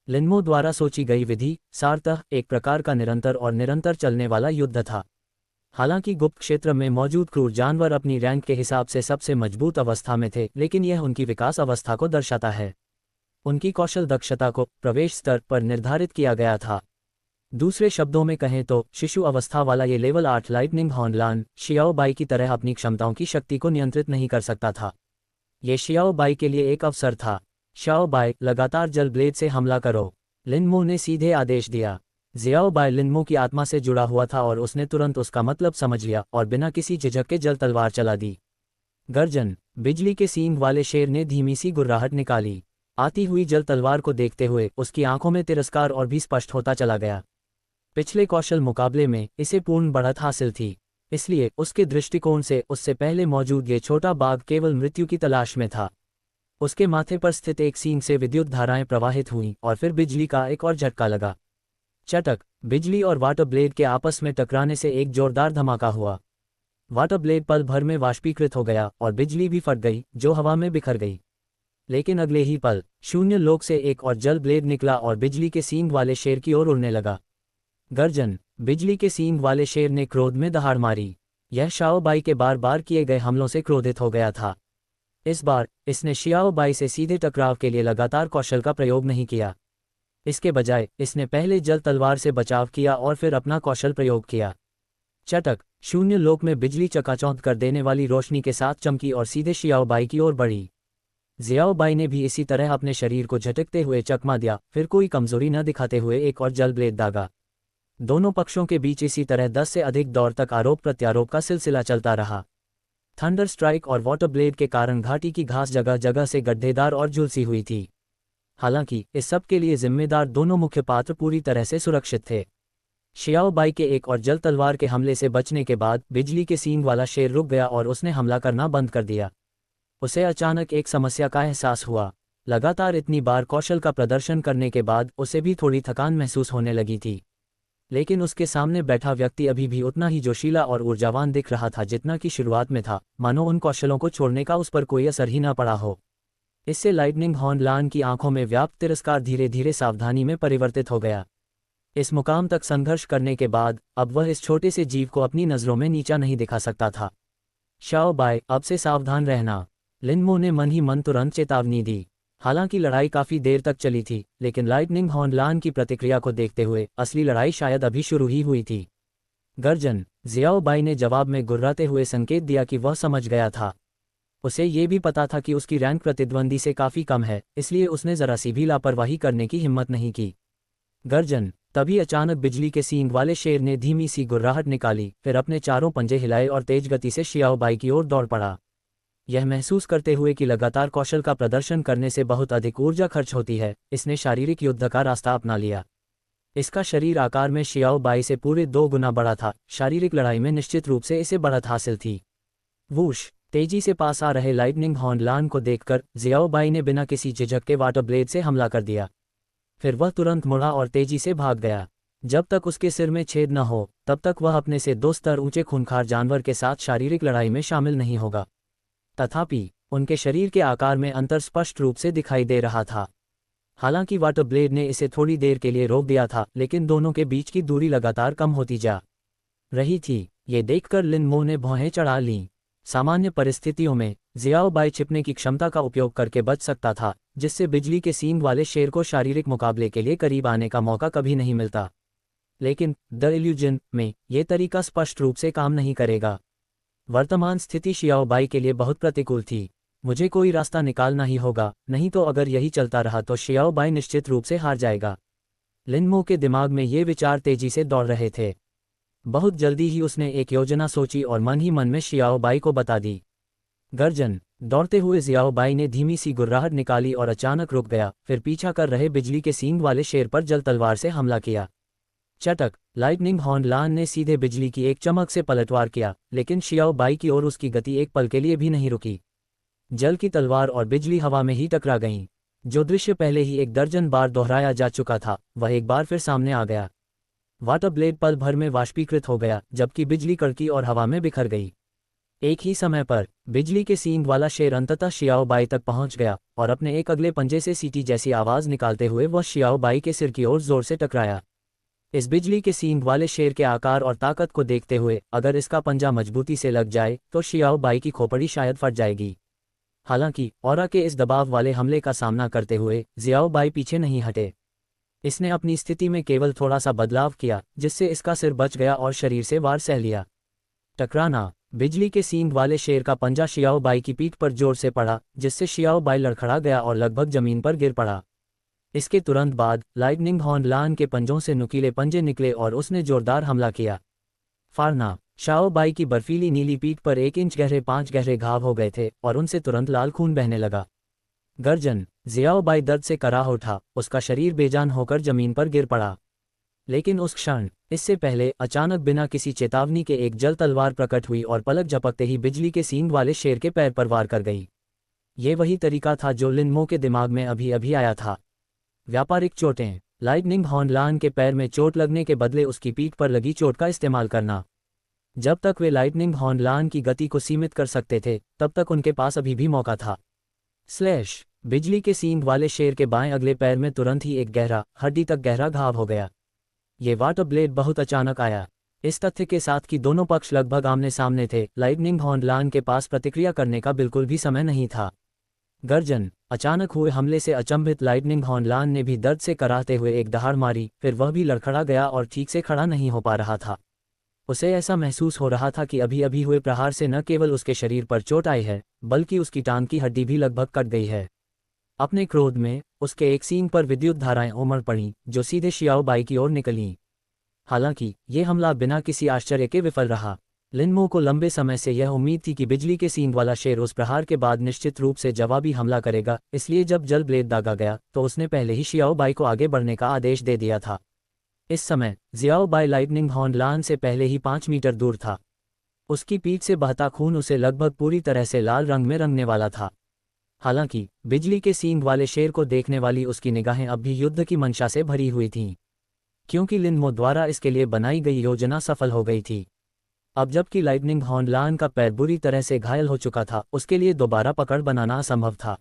लिनमो द्वारा सोची गई विधि सारतः एक प्रकार का निरंतर और निरंतर चलने वाला युद्ध था। हालांकि गुप्त क्षेत्र में मौजूद क्रूर जानवर अपनी रैंक के हिसाब से सबसे मजबूत अवस्था में थे, लेकिन यह उनकी विकास अवस्था को दर्शाता है। उनकी कौशल दक्षता को प्रवेश स्तर पर निर्धारित किया गया था। दूसरे शब्दों में कहें तो शिशु अवस्था वाला ये level 8 lightning horn Lan Xiao Bai की तरह अपनी क्षमताओं की शक्ति को नियंत्रित नहीं कर सकता था। ये शियाओ बाई के लिए एक अवसर था। शाओ बाई, लगातार जल ब्लेड से हमला करो। लिनमो ने सीधे आदेश दिया। जियाओ बाई लिनमो की आत्मा से जुड़ा हुआ था और उसने तुरंत उसका मतलब समझ लिया और बिना किसी झिझक के जल तलवार चला दी। गर्जन। बिजली के सींग वाले शेर ने धीमी सी गुर्राहट निकाली। आती हुई जल तलवार को देखते हुए उसकी आंखों में तिरस्कार और भी स्पष्ट होता चला गया। पिछले कौशल मुकाबले में इसे पूर्ण बढ़त हासिल थी, इसलिए उसके दृष्टिकोण से उससे पहले मौजूद ये छोटा बाघ केवल मृत्यु की तलाश में था। उसके माथे पर स्थित एक सींग से विद्युत धाराएं प्रवाहित हुईं और फिर बिजली का एक और झटका लगा। चटक। बिजली और वाटर ब्लेड के आपस में टकराने से एक जोरदार धमाका हुआ। वाटर ब्लेड पल भर में वाष्पीकृत हो गया और बिजली भी फट गई, जो हवा में बिखर गई। लेकिन अगले ही पल शून्य लोक से एक और जल ब्लेड निकला और बिजली के सींग वाले शेर की ओर उड़ने लगा। गर्जन। बिजली के सींग वाले शेर ने क्रोध में दहाड़ मारी। यह शाओ बाई के बार बार किए गए हमलों से क्रोधित हो गया था। इस बार इसने शियाओ बाई से सीधे टकराव के लिए लगातार कौशल का प्रयोग नहीं किया। इसके बजाय इसने पहले जल तलवार से बचाव किया और फिर अपना कौशल प्रयोग किया। चटक। शून्य लोक में बिजली चकाचौंध कर देने वाली रोशनी के साथ चमकी और सीधे शियाओ बाई की ओर बढ़ी। ज़ियाओ बाई ने भी इसी तरह अपने शरीर को झटकते हुए चकमा दिया, फिर कोई कमजोरी न दिखाते हुए एक और जल ब्लेड दागा। दोनों पक्षों के बीच इसी तरह 10 से अधिक दौर तक आरोप प्रत्यारोप का सिलसिला चलता रहा। थंडर स्ट्राइक और वाटर ब्लेड के कारण घाटी की घास जगह जगह से गड्ढेदार और झुलसी हुई थी। हालांकि इस सब के लिए जिम्मेदार दोनों मुख्य पात्र पूरी तरह से सुरक्षित थे। शियाओ बाई के एक और जल तलवार के हमले से बचने के बाद बिजली के सींग वाला शेर रुक गया और उसने हमला करना बंद कर दिया। उसे अचानक एक समस्या का एहसास हुआ। लगातार इतनी बार कौशल का प्रदर्शन करने के बाद उसे भी थोड़ी थकान महसूस होने लगी थी। लेकिन उसके सामने बैठा व्यक्ति अभी भी उतना ही जोशीला और ऊर्जावान दिख रहा था जितना कि शुरुआत में था, मानो उन कौशलों को छोड़ने का उस पर कोई असर ही न पड़ा हो। इससे लाइटनिंग हॉर्न लान की आंखों में व्याप्त तिरस्कार धीरे धीरे सावधानी में परिवर्तित हो गया। इस मुकाम तक संघर्ष करने के बाद अब वह इस छोटे से जीव को अपनी नज़रों में नीचा नहीं दिखा सकता था। शाओ बाई, अब से सावधान रहना। लिन मो ने मन ही मन तुरंत चेतावनी दी। हालांकि लड़ाई काफी देर तक चली थी, लेकिन लाइटनिंग हॉर्न लान की प्रतिक्रिया को देखते हुए असली लड़ाई शायद अभी शुरू ही हुई थी। गर्जन। ज़ियाओ बाई ने जवाब में गुर्राते हुए संकेत दिया कि वह समझ गया था। उसे ये भी पता था कि उसकी रैंक प्रतिद्वंदी से काफी कम है, इसलिए उसने जरा सी भी लापरवाही करने की हिम्मत नहीं की। गर्जन। तभी अचानक बिजली के सींग वाले शेर ने धीमी सी गुर्राहट निकाली, फिर अपने चारों पंजे हिलाए और तेज गति से शियाओ बाई की ओर दौड़ पड़ा। यह महसूस करते हुए कि लगातार कौशल का प्रदर्शन करने से बहुत अधिक ऊर्जा खर्च होती है, इसने शारीरिक युद्ध का रास्ता अपना लिया। इसका शरीर आकार में शियाओ बाई से पूरे 2 गुना बड़ा था। शारीरिक लड़ाई में निश्चित रूप से इसे बढ़त हासिल थी। वूश। तेजी से पास आ रहे लाइटनिंग हॉर्न लान को देखकर ज़ियाओ बाई ने बिना किसी झिझक के वाटर ब्लेड से हमला कर दिया। फिर वह तुरंत मुड़ा और तेजी से भाग गया। जब तक उसके सिर में छेद न हो तब तक वह अपने से 2 स्तर ऊंचे खूंखार जानवर के साथ शारीरिक लड़ाई में शामिल नहीं होगा। तथापि उनके शरीर के आकार में अंतर स्पष्ट रूप से दिखाई दे रहा था। हालांकि वाटर ब्लेड ने इसे थोड़ी देर के लिए रोक दिया था, लेकिन दोनों के बीच की दूरी लगातार कम होती जा रही थी। ये देखकर लिन मो ने भौहें चढ़ा लीं। सामान्य परिस्थितियों में ज़ियाओ बाई छिपने की क्षमता का उपयोग करके बच सकता था, जिससे बिजली के सींग वाले शेर को शारीरिक मुकाबले के लिए करीब आने का मौका कभी नहीं मिलता। लेकिन द इल्यूजन में ये तरीका स्पष्ट रूप से काम नहीं करेगा। वर्तमान स्थिति शियाओ बाई के लिए बहुत प्रतिकूल थी। मुझे कोई रास्ता निकालना ही होगा, नहीं तो अगर यही चलता रहा तो शियाओ बाई निश्चित रूप से हार जाएगा। लिन मो के दिमाग में ये विचार तेजी से दौड़ रहे थे। बहुत जल्दी ही उसने एक योजना सोची और मन ही मन में शियाओ बाई को बता दी। गर्जन। दौड़ते हुए ज़ियाओ बाई ने धीमी सी गुर्राहट निकाली और अचानक रुक गया, फिर पीछा कर रहे बिजली के सींग वाले शेर पर जल तलवार से हमला किया। चटक। लाइटनिंग हॉर्न लान ने सीधे बिजली की एक चमक से पलटवार किया, लेकिन शियाओ बाई की ओर उसकी गति एक पल के लिए भी नहीं रुकी। जल की तलवार और बिजली हवा में ही टकरा गईं। जो दृश्य पहले ही एक दर्जन बार दोहराया जा चुका था, वह एक बार फिर सामने आ गया। वाटर ब्लेड पल भर में वाष्पीकृत हो गया, जबकि बिजली कड़की और हवा में बिखर गई। एक ही समय पर बिजली के सींग वाला शेर अंततः शियाओ बाई तक पहुंच गया और अपने एक अगले पंजे से सीटी जैसी आवाज निकालते हुए वह शियाओ बाई के सिर की ओर जोर से टकराया। इस बिजली के सींग वाले शेर के आकार और ताकत को देखते हुए अगर इसका पंजा मजबूती से लग जाए तो शियाओ बाई की खोपड़ी शायद फट जाएगी। हालांकि ऑरा के इस दबाव वाले हमले का सामना करते हुए ज़ियाओ बाई पीछे नहीं हटे। इसने अपनी स्थिति में केवल थोड़ा सा बदलाव किया, जिससे इसका सिर बच गया और शरीर से वार सह लिया। टकराना। बिजली के सींग वाले शेर का पंजा शियाओ बाई की पीठ पर जोर से पड़ा, जिससे शियाओ बाई लड़खड़ा गया और लगभग जमीन पर गिर पड़ा। इसके तुरंत बाद लाइटनिंग हॉर्न लान के पंजों से नुकीले पंजे निकले और उसने जोरदार हमला किया। फाड़ना। शियाओ बाई की बर्फीली नीली पीठ पर 1 इंच गहरे 5 गहरे घाव हो गए थे और उनसे तुरंत लाल खून बहने लगा। गर्जन। ज़ियाओ बाई दर्द से कराह उठा, उसका शरीर बेजान होकर जमीन पर गिर पड़ा। लेकिन उस क्षण इससे पहले अचानक बिना किसी चेतावनी के एक जल तलवार प्रकट हुई और पलक झपकते ही बिजली के सींग वाले शेर के पैर पर वार कर गई। ये वही तरीका था जो लिन मो के दिमाग में अभी अभी आया था। व्यापारिक चोटें। लाइटनिंग हॉर्न लान के पैर में चोट लगने के बदले उसकी पीठ पर लगी चोट का इस्तेमाल करना। जब तक वे लाइटनिंग हॉर्न लान की गति को सीमित कर सकते थे तब तक उनके पास अभी भी मौका था। स्लैश। बिजली के सींग वाले शेर के बाएं अगले पैर में तुरंत ही एक गहरा, हड्डी तक गहरा घाव हो गया। ये वाटर ब्लेड बहुत अचानक आया। इस तथ्य के साथ कि दोनों पक्ष लगभग आमने सामने थे, लाइटनिंग हॉर्न लान के पास प्रतिक्रिया करने का बिल्कुल भी समय नहीं था। गर्जन। अचानक हुए हमले से अचंभित लाइटनिंग हॉर्न लान ने भी दर्द से कराहते हुए एक दहाड़ मारी, फिर वह भी लड़खड़ा गया और ठीक से खड़ा नहीं हो पा रहा था। उसे ऐसा महसूस हो रहा था कि अभी अभी हुए प्रहार से न केवल उसके शरीर पर चोट आई है, बल्कि उसकी टांग की हड्डी भी लगभग कट गई है। अपने क्रोध में उसके एक सींग पर विद्युत धाराएं उमड़ पड़ीं, जो सीधे शियाओ बाई की ओर निकलीं। हालांकि ये हमला बिना किसी आश्चर्य के विफल रहा। लिन मो को लंबे समय से यह उम्मीद थी कि बिजली के सींग वाला शेर उस प्रहार के बाद निश्चित रूप से जवाबी हमला करेगा, इसलिए जब जल ब्लेड दागा गया तो उसने पहले ही शियाओ बाई को आगे बढ़ने का आदेश दे दिया था। इस समय जियाओ बाई लाइटनिंग हॉर्न लान से पहले ही 5 मीटर दूर था। उसकी पीठ से बहता खून उसे लगभग पूरी तरह से लाल रंग में रंगने वाला था। हालांकि बिजली के सींग वाले शेर को देखने वाली उसकी निगाहें अब भी युद्ध की मंशा से भरी हुई थीं, क्योंकि लिन मो द्वारा इसके लिए बनाई गई योजना सफल हो गई थी। अब जबकि लाइटनिंग हॉर्न लान का पैर बुरी तरह से घायल हो चुका था, उसके लिए दोबारा पकड़ बनाना असंभव था।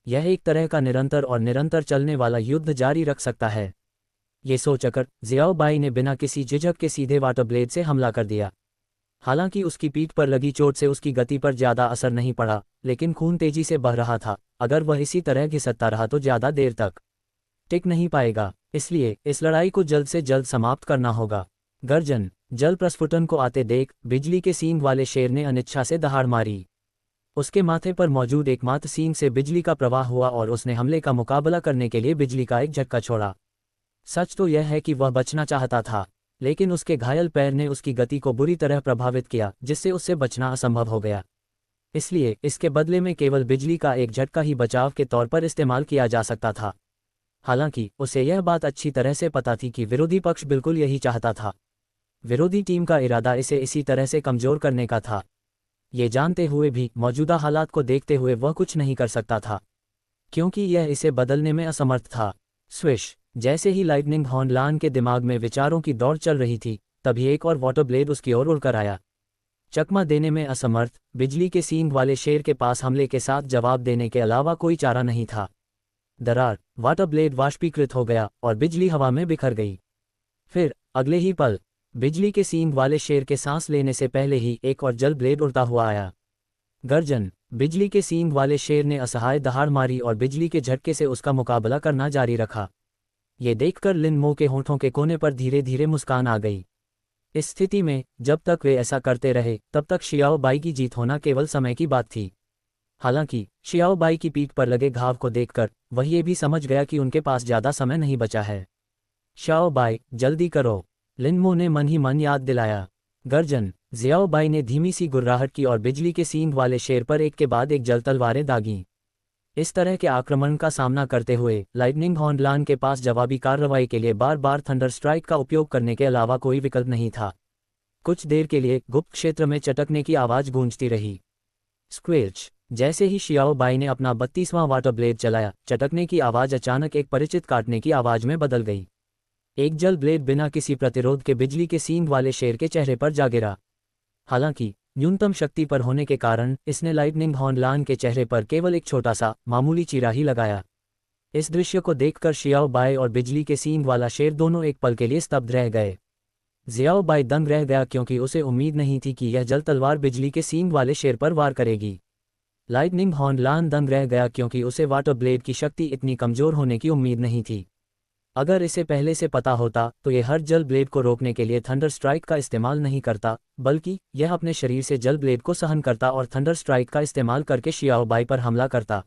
यह एक तरह का निरंतर चलने वाला युद्ध जारी रख सकता है। ये सोचकर जियाओ बाई ने बिना किसी झिझक के सीधे वाटर ब्लेड से हमला कर दिया। हालांकि उसकी पीठ पर लगी चोट से उसकी गति पर ज्यादा असर नहीं पड़ा, लेकिन खून तेजी से बह रहा था। अगर वह इसी तरह घिसटता रहा तो ज्यादा देर तक टिक नहीं पाएगा, इसलिए इस लड़ाई को जल्द से जल्द समाप्त करना होगा। गर्जन। जल प्रस्फुटन को आते देख बिजली के सींग वाले शेर ने अनिच्छा से दहाड़ मारी। उसके माथे पर मौजूद एकमात्र सींग से बिजली का प्रवाह हुआ और उसने हमले का मुकाबला करने के लिए बिजली का एक झटका छोड़ा। सच तो यह है कि वह बचना चाहता था, लेकिन उसके घायल पैर ने उसकी गति को बुरी तरह प्रभावित किया, जिससे उससे बचना असंभव हो गया। इसलिए इसके बदले में केवल बिजली का एक झटका ही बचाव के तौर पर इस्तेमाल किया जा सकता था। हालांकि उसे यह बात अच्छी तरह से पता थी कि विरोधी पक्ष बिल्कुल यही चाहता था। विरोधी टीम का इरादा इसे इसी तरह से कमजोर करने का था। ये जानते हुए भी मौजूदा हालात को देखते हुए वह कुछ नहीं कर सकता था, क्योंकि यह इसे बदलने में असमर्थ था। स्विश। जैसे ही लाइटनिंग हॉर्न लान के दिमाग में विचारों की दौड़ चल रही थी, तभी एक और वाटर ब्लेड उसकी ओर उड़कर आया। चकमा देने में असमर्थ बिजली के सींग वाले शेर के पास हमले के साथ जवाब देने के अलावा कोई चारा नहीं था। दरार। वाटर ब्लेड वाष्पीकृत हो गया और बिजली हवा में बिखर गई। फिर अगले ही पल बिजली के सींग वाले शेर के सांस लेने से पहले ही एक और जल ब्लेड उड़ता हुआ आया। गर्जन। बिजली के सींग वाले शेर ने असहाय दहाड़ मारी और बिजली के झटके से उसका मुकाबला करना जारी रखा। ये देखकर लिन मो के होंठों के कोने पर धीरे धीरे मुस्कान आ गई। इस स्थिति में जब तक वे ऐसा करते रहे तब तक शियाओ बाई की जीत होना केवल समय की बात थी। हालांकि शियाओ बाई की पीठ पर लगे घाव को देखकर वह ये भी समझ गया कि उनके पास ज्यादा समय नहीं बचा है। शियाओ बाई, जल्दी करो, लिन मो ने मन ही मन याद दिलाया। गर्जन। जियाओ बाई ने धीमी सी गुर्राहट की और बिजली के सींग वाले शेर पर एक के बाद एक जल तलवारें दागीं। इस तरह के आक्रमण का सामना करते हुए लाइटनिंग हॉर्न लान के पास जवाबी कार्रवाई के लिए बार बार थंडर स्ट्राइक का उपयोग करने के अलावा कोई विकल्प नहीं था। कुछ देर के लिए गुप्त क्षेत्र में चटकने की आवाज गूंजती रही। स्क्वेल्च। जैसे ही शियाओ बाई ने अपना 32वां वाटर ब्लेड चलाया, चटकने की आवाज अचानक एक परिचित काटने की आवाज में बदल गई। एक जल ब्लेड बिना किसी प्रतिरोध के बिजली के सींग वाले शेर के चेहरे पर जा गिरा। हालांकि न्यूनतम शक्ति पर होने के कारण इसने लाइटनिंग हॉर्न लान के चेहरे पर केवल एक छोटा सा मामूली चीरा ही लगाया। इस दृश्य को देखकर शियाओ बाई और बिजली के सींग वाला शेर दोनों एक पल के लिए स्तब्ध रह गए। जियाओ बाई दंग रह गया क्योंकि उसे उम्मीद नहीं थी कि यह जल तलवार बिजली के सींग वाले शेर पर वार करेगी। लाइटनिंग हॉर्न लान दंग रह गया क्योंकि उसे वाटर ब्लेड की शक्ति इतनी कमजोर होने की उम्मीद नहीं थी। अगर इसे पहले से पता होता तो यह हर जल ब्लेड को रोकने के लिए थंडर स्ट्राइक का इस्तेमाल नहीं करता, बल्कि यह अपने शरीर से जल ब्लेड को सहन करता और थंडर स्ट्राइक का इस्तेमाल करके शियाओ बाई पर हमला करता।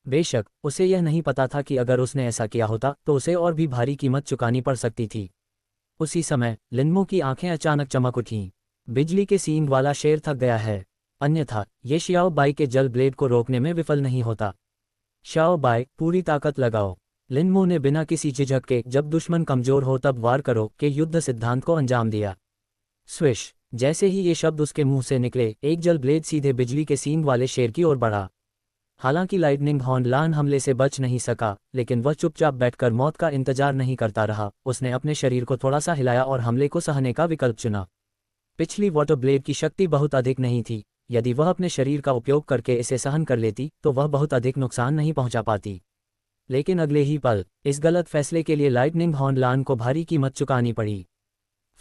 बेशक उसे यह नहीं पता था कि अगर उसने ऐसा किया होता तो उसे और भी भारी कीमत चुकानी पड़ सकती थी। उसी समय लिनमो की आंखें अचानक चमक उठीं। बिजली के सींग वाला शेर थक गया है, अन्यथा ये शियाओ बाई के जल ब्लेड को रोकने में विफल नहीं होता। शियाओ बाई, पूरी ताकत लगाओ। लिनमो ने बिना किसी झिझक के जब दुश्मन कमजोर हो तब वार करो के युद्ध सिद्धांत को अंजाम दिया। स्विश। जैसे ही ये शब्द उसके मुंह से निकले, एक जल ब्लेड सीधे बिजली के सींग वाले शेर की ओर बढ़ा। हालांकि लाइटनिंग हॉर्न लान हमले से बच नहीं सका, लेकिन वह चुपचाप बैठकर मौत का इंतजार नहीं करता रहा। उसने अपने शरीर को थोड़ा सा हिलाया और हमले को सहने का विकल्प चुना। पिछली वाटर ब्लेड की शक्ति बहुत अधिक नहीं थी। यदि वह अपने शरीर का उपयोग करके इसे सहन कर लेती तो वह बहुत अधिक नुकसान नहीं पहुंचा पाती। लेकिन अगले ही पल इस गलत फैसले के लिए लाइटनिंग हॉर्न लान को भारी कीमत चुकानी पड़ी।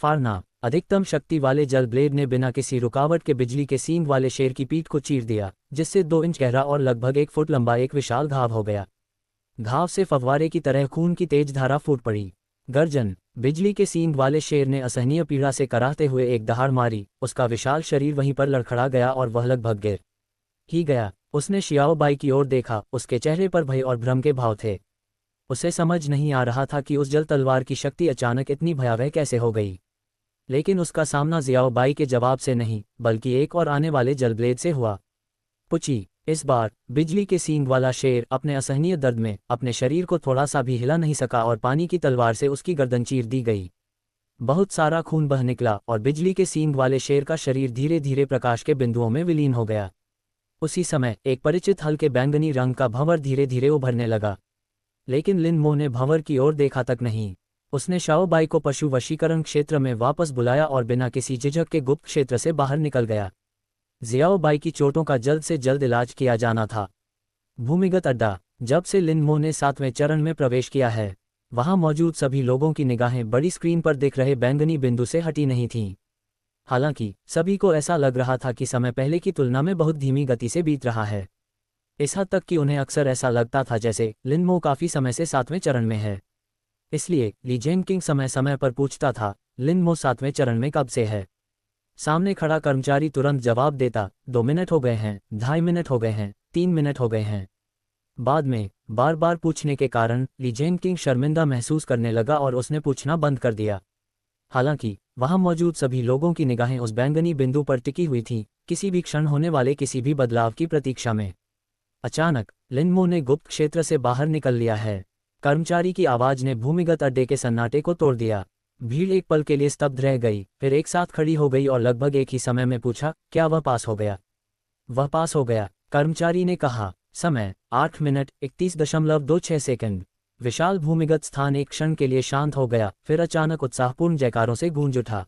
फारना, अधिकतम शक्ति वाले जल ब्लेड ने बिना किसी रुकावट के बिजली के सींग वाले शेर की पीठ को चीर दिया, जिससे 2 इंच गहरा और लगभग 1 फुट लंबा एक विशाल घाव हो गया। घाव से फव्वारे की तरह खून की तेज धारा फूट पड़ी। गर्जन, बिजली के सींग वाले शेर ने असहनीय पीड़ा से कराहते हुए एक दहाड़ मारी। उसका विशाल शरीर वहीं पर लड़खड़ा गया और वह लगभग गिर ही गया। उसने शियाओ बाई की ओर देखा, उसके चेहरे पर भय और भ्रम के भाव थे। उसे समझ नहीं आ रहा था कि उस जल तलवार की शक्ति अचानक इतनी भयावह कैसे हो गई। लेकिन उसका सामना जियाओ बाई के जवाब से नहीं, बल्कि एक और आने वाले जल ब्लेड से हुआ। पुची, इस बार बिजली के सींग वाला शेर अपने असहनीय दर्द में अपने शरीर को थोड़ा सा भी हिला नहीं सका और पानी की तलवार से उसकी गर्दन चीर दी गई। बहुत सारा खून बह निकला और बिजली के सींग वाले शेर का शरीर धीरे धीरे प्रकाश के बिंदुओं में विलीन हो गया। उसी समय एक परिचित हल्के बैंगनी रंग का भंवर धीरे धीरे उभरने लगा। लेकिन लिन मो ने भंवर की ओर देखा तक नहीं। उसने शाओ बाई को पशु वशीकरण क्षेत्र में वापस बुलाया और बिना किसी झिझक के गुप्त क्षेत्र से बाहर निकल गया। जियाओ बाई की चोटों का जल्द से जल्द इलाज किया जाना था। भूमिगत अड्डा। जब से लिन मो ने 7वें चरण में प्रवेश किया है, वहां मौजूद सभी लोगों की निगाहें बड़ी स्क्रीन पर दिख रहे बैंगनी बिंदु से हटी नहीं थीं। हालांकि सभी को ऐसा लग रहा था कि समय पहले की तुलना में बहुत धीमी गति से बीत रहा है। इस हद तक कि उन्हें अक्सर ऐसा लगता था जैसे लिन मो काफ़ी समय से 7वें चरण में है। इसलिए ली जेनकिंग समय समय पर पूछता था, लिन मो 7वें चरण में कब से है? सामने खड़ा कर्मचारी तुरंत जवाब देता, 2 मिनट हो गए हैं, 2.5 मिनट हो गए हैं, 3 मिनट हो गए हैं। बाद में बार बार पूछने के कारण ली जेनकिंग शर्मिंदा महसूस करने लगा और उसने पूछना बंद कर दिया। हालांकि वहां मौजूद सभी लोगों की निगाहें उस बैंगनी बिंदु पर टिकी हुई थीं, किसी भी क्षण होने वाले किसी भी बदलाव की प्रतीक्षा में। अचानक लिन मो ने गुप्त क्षेत्र से बाहर निकल लिया है। कर्मचारी की आवाज ने भूमिगत अड्डे के सन्नाटे को तोड़ दिया। भीड़ एक पल के लिए स्तब्ध रह गई, फिर एक साथ खड़ी हो गई और लगभग एक ही समय में पूछा, क्या वह पास हो गया? वह पास हो गया, कर्मचारी ने कहा। समय 8 मिनट 31.26 सेकंड। विशाल भूमिगत स्थान एक क्षण के लिए शांत हो गया, फिर अचानक उत्साहपूर्ण जयकारों से गूंज उठा।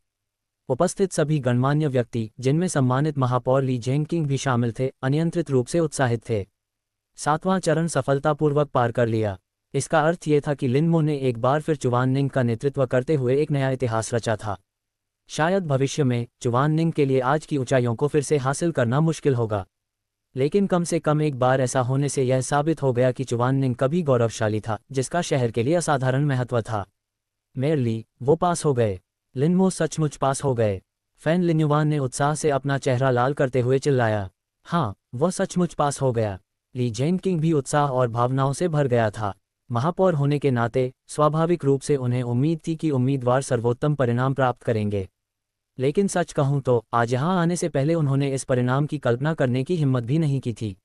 उपस्थित सभी गणमान्य व्यक्ति, जिनमें सम्मानित महापौर ली जेनकिंग भी शामिल थे, अनियंत्रित रूप से उत्साहित थे। 7वां चरण सफलतापूर्वक पार कर लिया। इसका अर्थ ये था कि लिन मो ने एक बार फिर चुवाननिंग का नेतृत्व करते हुए एक नया इतिहास रचा था। शायद भविष्य में चुवाननिंग के लिए आज की ऊंचाइयों को फिर से हासिल करना मुश्किल होगा, लेकिन कम से कम एक बार ऐसा होने से यह साबित हो गया कि चुवाननिंग कभी गौरवशाली था, जिसका शहर के लिए असाधारण महत्व था। मेयर ली, वो पास हो गए। लिन मो सचमुच पास हो गए। फैन लिन्युवान ने उत्साह से अपना चेहरा लाल करते हुए चिल्लाया। हाँ, वह सचमुच पास हो गया। ली जेनकिंग भी उत्साह और भावनाओं से भर गया था। महापौर होने के नाते स्वाभाविक रूप से उन्हें उम्मीद थी कि उम्मीदवार सर्वोत्तम परिणाम प्राप्त करेंगे। लेकिन सच कहूं तो आज यहां आने से पहले उन्होंने इस परिणाम की कल्पना करने की हिम्मत भी नहीं की थी।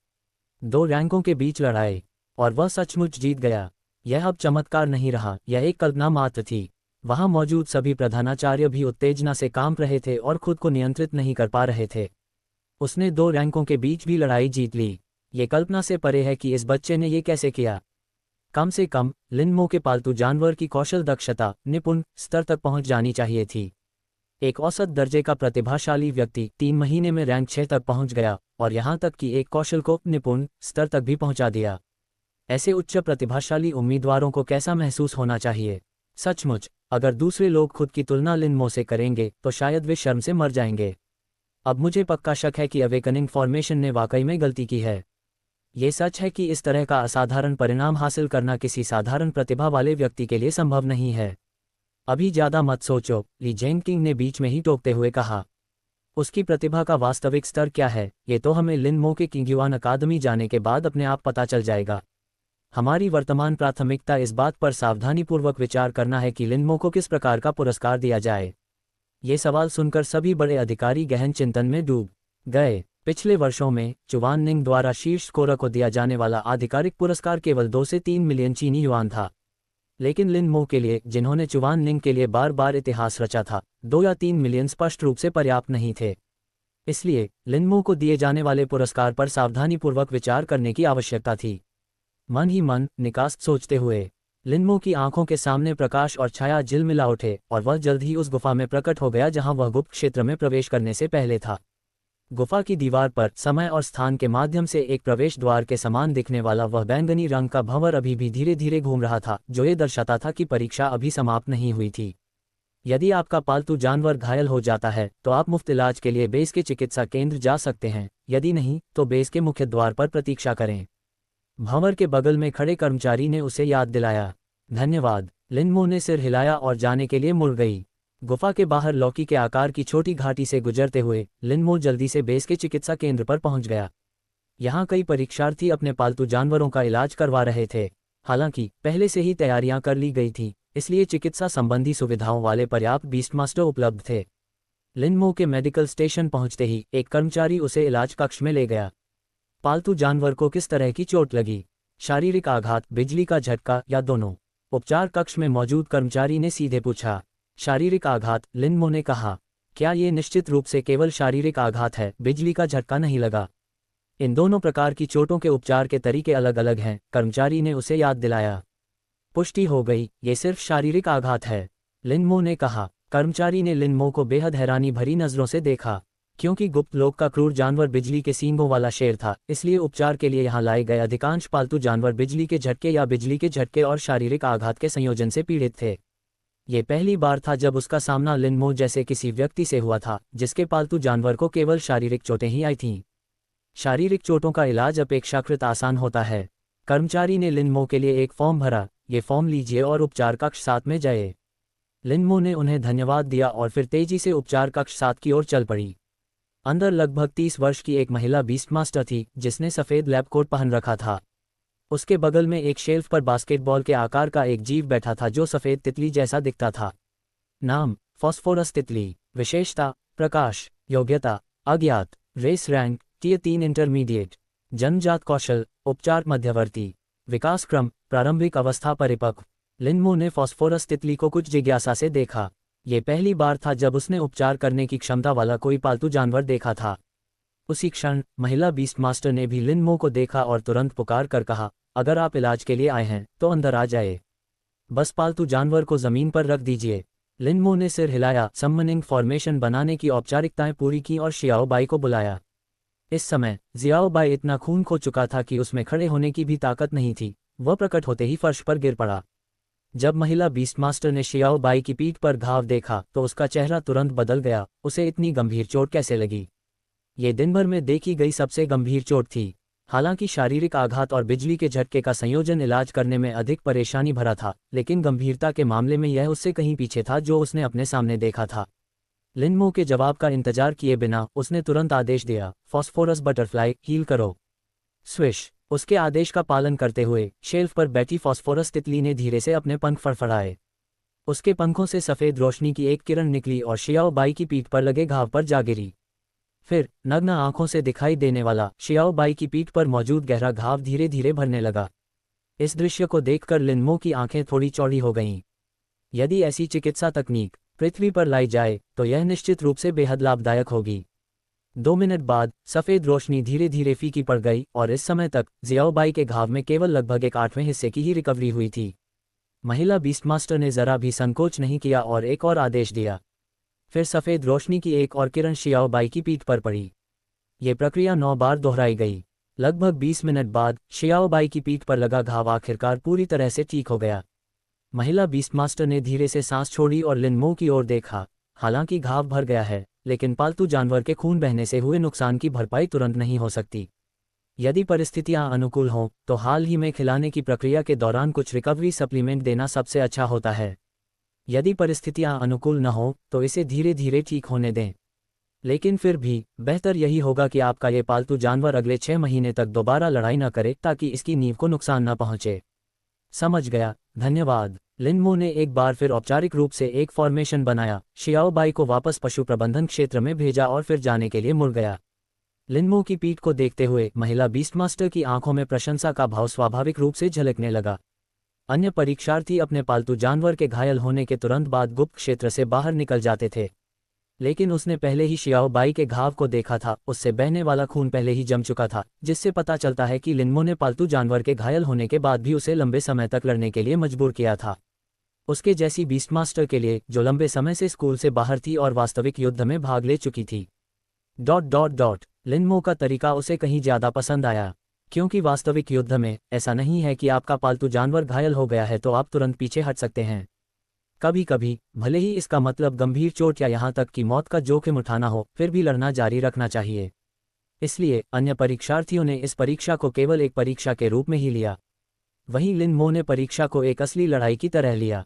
2 रैंकों के बीच लड़ाई, और वह सचमुच जीत गया। यह अब चमत्कार नहीं रहा, यह एक कल्पना मात्र थी। वहां मौजूद सभी प्रधानाचार्य भी उत्तेजना से कांप रहे थे और खुद को नियंत्रित नहीं कर पा रहे थे। उसने 2 रैंकों के बीच भी लड़ाई जीत ली। ये कल्पना से परे है कि इस बच्चे ने ये कैसे किया। कम से कम लिन मो के पालतू जानवर की कौशल दक्षता निपुण स्तर तक पहुंच जानी चाहिए थी। एक औसत दर्जे का प्रतिभाशाली व्यक्ति 3 महीने में रैंक 6 तक पहुंच गया, और यहां तक कि एक कौशल को निपुण स्तर तक भी पहुंचा दिया। ऐसे उच्च प्रतिभाशाली उम्मीदवारों को कैसा महसूस होना चाहिए? सचमुच, अगर दूसरे लोग खुद की तुलना लिन मो से करेंगे तो शायद वे शर्म से मर जाएंगे। अब मुझे पक्का शक है कि अवेकनिंग फॉर्मेशन ने वाकई में गलती की है। ये सच है कि इस तरह का असाधारण परिणाम हासिल करना किसी साधारण प्रतिभा वाले व्यक्ति के लिए संभव नहीं है। अभी ज़्यादा मत सोचो, ली जेनकिंग ने बीच में ही टोकते हुए कहा। उसकी प्रतिभा का वास्तविक स्तर क्या है, ये तो हमें लिन मो के किंग्युआन अकादमी जाने के बाद अपने आप पता चल जाएगा। हमारी वर्तमान प्राथमिकता इस बात पर सावधानीपूर्वक विचार करना है कि लिन मो को किस प्रकार का पुरस्कार दिया जाए। ये सवाल सुनकर सभी बड़े अधिकारी गहन चिंतन में डूब गए। पिछले वर्षों में चुवाननिंग द्वारा शीर्ष स्कोरर को दिया जाने वाला आधिकारिक पुरस्कार केवल 2 से 3 मिलियन चीनी युआन था। लेकिन लिन मो के लिए, जिन्होंने चुवाननिंग के लिए बार बार इतिहास रचा था, 2 या 3 मिलियन स्पष्ट रूप से पर्याप्त नहीं थे। इसलिए लिन मो को दिए जाने वाले पुरस्कार पर सावधानीपूर्वक विचार करने की आवश्यकता थी। मन ही मन निकास्ट सोचते हुए लिनमो की आंखों के सामने प्रकाश और छाया झिलमिला उठे और वह जल्द ही उस गुफा में प्रकट हो गया जहां वह गुप्त क्षेत्र में प्रवेश करने से पहले था। गुफा की दीवार पर समय और स्थान के माध्यम से एक प्रवेश द्वार के समान दिखने वाला वह बैंगनी रंग का भंवर अभी भी धीरे धीरे घूम रहा था, जो ये दर्शाता था कि परीक्षा अभी समाप्त नहीं हुई थी। यदि आपका पालतू जानवर घायल हो जाता है तो आप मुफ्त इलाज के लिए बेस के चिकित्सा केंद्र जा सकते हैं, यदि नहीं तो बेस के मुख्य द्वार पर प्रतीक्षा करें। भंवर के बगल में खड़े कर्मचारी ने उसे याद दिलाया। धन्यवाद। लिनमो ने सिर हिलाया और जाने के लिए मुड़ गई। गुफा के बाहर लौकी के आकार की छोटी घाटी से गुजरते हुए लिनमो जल्दी से बेस के चिकित्सा केंद्र पर पहुंच गया। यहाँ कई परीक्षार्थी अपने पालतू जानवरों का इलाज करवा रहे थे। हालांकि पहले से ही तैयारियां कर ली गई थी, इसलिए चिकित्सा संबंधी सुविधाओं वाले पर्याप्त बीस्टमास्टर उपलब्ध थे। लिनमो के मेडिकल स्टेशन पहुंचते ही एक कर्मचारी उसे इलाज कक्ष में ले गया। पालतू जानवर को किस तरह की चोट लगी? शारीरिक आघात, बिजली का झटका या दोनों? उपचार कक्ष में मौजूद कर्मचारी ने सीधे पूछा। शारीरिक आघात, लिनमो ने कहा। क्या ये निश्चित रूप से केवल शारीरिक आघात है, बिजली का झटका नहीं लगा? इन दोनों प्रकार की चोटों के उपचार के तरीके अलग अलग हैं, कर्मचारी ने उसे याद दिलाया। पुष्टि हो गई, ये सिर्फ शारीरिक आघात है, लिनमो ने कहा। कर्मचारी ने लिनमो को बेहद हैरानी भरी नजरों से देखा। क्योंकि गुप्त लोक का क्रूर जानवर बिजली के सींगों वाला शेर था, इसलिए उपचार के लिए यहाँ लाए गए अधिकांश पालतू जानवर बिजली के झटके या बिजली के झटके और शारीरिक आघात के संयोजन से पीड़ित थे। ये पहली बार था जब उसका सामना लिनमो जैसे किसी व्यक्ति से हुआ था जिसके पालतू जानवर को केवल शारीरिक चोटें ही आई थीं। शारीरिक चोटों का इलाज अपेक्षाकृत आसान होता है। कर्मचारी ने लिनमो के लिए एक फॉर्म भरा। ये फॉर्म लीजिए और उपचार कक्ष 7 में जाए। लिनमो ने उन्हें धन्यवाद दिया और फिर तेजी से उपचार कक्ष 7 की ओर चल पड़ी। अंदर लगभग 30 वर्ष की एक महिला बीस्टमास्टर थी जिसने सफ़ेद लैब कोट पहन रखा था। उसके बगल में एक शेल्फ पर बास्केटबॉल के आकार का एक जीव बैठा था जो सफ़ेद तितली जैसा दिखता था। नाम, फॉस्फोरस तितली। विशेषता, प्रकाश। योग्यता, अज्ञात। Race rank, tier 3 intermediate. जन्मजात कौशल, उपचार मध्यवर्ती। विकास क्रम, प्रारंभिक अवस्था परिपक्व। लिनमो ने फॉस्फोरस तितली को कुछ जिज्ञासा से देखा। ये पहली बार था जब उसने उपचार करने की क्षमता वाला कोई पालतू जानवर देखा था। उसी क्षण महिला बीस्टमास्टर ने भी लिनमो को देखा और तुरंत पुकार कर कहा, अगर आप इलाज के लिए आए हैं तो अंदर आ जाए। बस पालतू जानवर को जमीन पर रख दीजिए। लिनमो ने सिर हिलाया, समनिंग फॉर्मेशन बनाने की औपचारिकताएं पूरी की और शियाओ बाई को बुलाया। इस समय जियाओ बाई इतना खून खो चुका था कि उसमें खड़े होने की भी ताकत नहीं थी। वह प्रकट होते ही फर्श पर गिर पड़ा। जब महिला बीस्टमास्टर ने शियाओ बाई की पीठ पर घाव देखा तो उसका चेहरा तुरंत बदल गया। उसे इतनी गंभीर चोट कैसे लगी? ये दिन भर में देखी गई सबसे गंभीर चोट थी। हालांकि शारीरिक आघात और बिजली के झटके का संयोजन इलाज करने में अधिक परेशानी भरा था, लेकिन गंभीरता के मामले में यह उससे कहीं पीछे था जो उसने अपने सामने देखा था। लिनमो के जवाब का इंतजार किए बिना उसने तुरंत आदेश दिया, फॉस्फोरस बटरफ्लाई, हील करो। स्विश। उसके आदेश का पालन करते हुए शेल्फ पर बैठी फॉस्फोरस तितली ने धीरे से अपने पंख फड़फड़ाए। उसके पंखों से सफ़ेद रोशनी की एक किरण निकली और शियाओ बाई की पीठ पर लगे घाव पर जा गिरी। फिर नग्न आंखों से दिखाई देने वाला शियाओ बाई की पीठ पर मौजूद गहरा घाव धीरे धीरे भरने लगा। इस दृश्य को देखकर लिनमो की आंखें थोड़ी चौड़ी हो गईं। यदि ऐसी चिकित्सा तकनीक पृथ्वी पर लाई जाए तो यह निश्चित रूप से बेहद लाभदायक होगी। 2 मिनट बाद सफ़ेद रोशनी धीरे धीरे फीकी पड़ गई और इस समय तक जियाओ बाई के घाव में केवल लगभग 1/8वें हिस्से की ही रिकवरी हुई थी। महिला बीस्टमास्टर ने जरा भी संकोच नहीं किया और एक और आदेश दिया। फिर सफ़ेद रोशनी की एक और किरण शियाओ बाई की पीठ पर पड़ी। ये प्रक्रिया 9 बार दोहराई गई। लगभग 20 मिनट बाद शियाओ बाई की पीठ पर लगा घाव आखिरकार पूरी तरह से ठीक हो गया। महिला बीस्टमास्टर ने धीरे से सांस छोड़ी और लिनमो की ओर देखा। हालांकि घाव भर गया है, लेकिन पालतू जानवर के खून बहने से हुए नुकसान की भरपाई तुरंत नहीं हो सकती। यदि परिस्थितियां अनुकूल हों तो हाल ही में खिलाने की प्रक्रिया के दौरान कुछ रिकवरी सप्लीमेंट देना सबसे अच्छा होता है। यदि परिस्थितियां अनुकूल न हो तो इसे धीरे धीरे ठीक होने दें। लेकिन फिर भी बेहतर यही होगा कि आपका ये पालतू जानवर अगले 6 महीने तक दोबारा लड़ाई न करे ताकि इसकी नींव को नुकसान न पहुंचे। समझ गया, धन्यवाद। लिनमो ने एक बार फिर औपचारिक रूप से एक फॉर्मेशन बनाया, शियाओ बाई को वापस पशु प्रबंधन क्षेत्र में भेजा और फिर जाने के लिए मुड़ गया। लिनमो की पीठ को देखते हुए महिला बीस्टमास्टर की आंखों में प्रशंसा का भाव स्वाभाविक रूप से झलकने लगा। अन्य परीक्षार्थी अपने पालतू जानवर के घायल होने के तुरंत बाद गुप्त क्षेत्र से बाहर निकल जाते थे। लेकिन उसने पहले ही शियाओ बाई के घाव को देखा था, उससे बहने वाला खून पहले ही जम चुका था, जिससे पता चलता है कि लिनमो ने पालतू जानवर के घायल होने के बाद भी उसे लंबे समय तक लड़ने के लिए मजबूर किया था। उसके जैसी बीस्टमास्टर के लिए, जो लंबे समय से स्कूल से बाहर थी और वास्तविक युद्ध में भाग ले चुकी थी। लिनमो का तरीका उसे कहीं ज्यादा पसंद आया, क्योंकि वास्तविक युद्ध में ऐसा नहीं है कि आपका पालतू जानवर घायल हो गया है तो आप तुरंत पीछे हट सकते हैं। कभी कभी भले ही इसका मतलब गंभीर चोट या यहाँ तक कि मौत का जोखिम उठाना हो, फिर भी लड़ना जारी रखना चाहिए। इसलिए अन्य परीक्षार्थियों ने इस परीक्षा को केवल एक परीक्षा के रूप में ही लिया, वहीं लिनमो ने परीक्षा को एक असली लड़ाई की तरह लिया।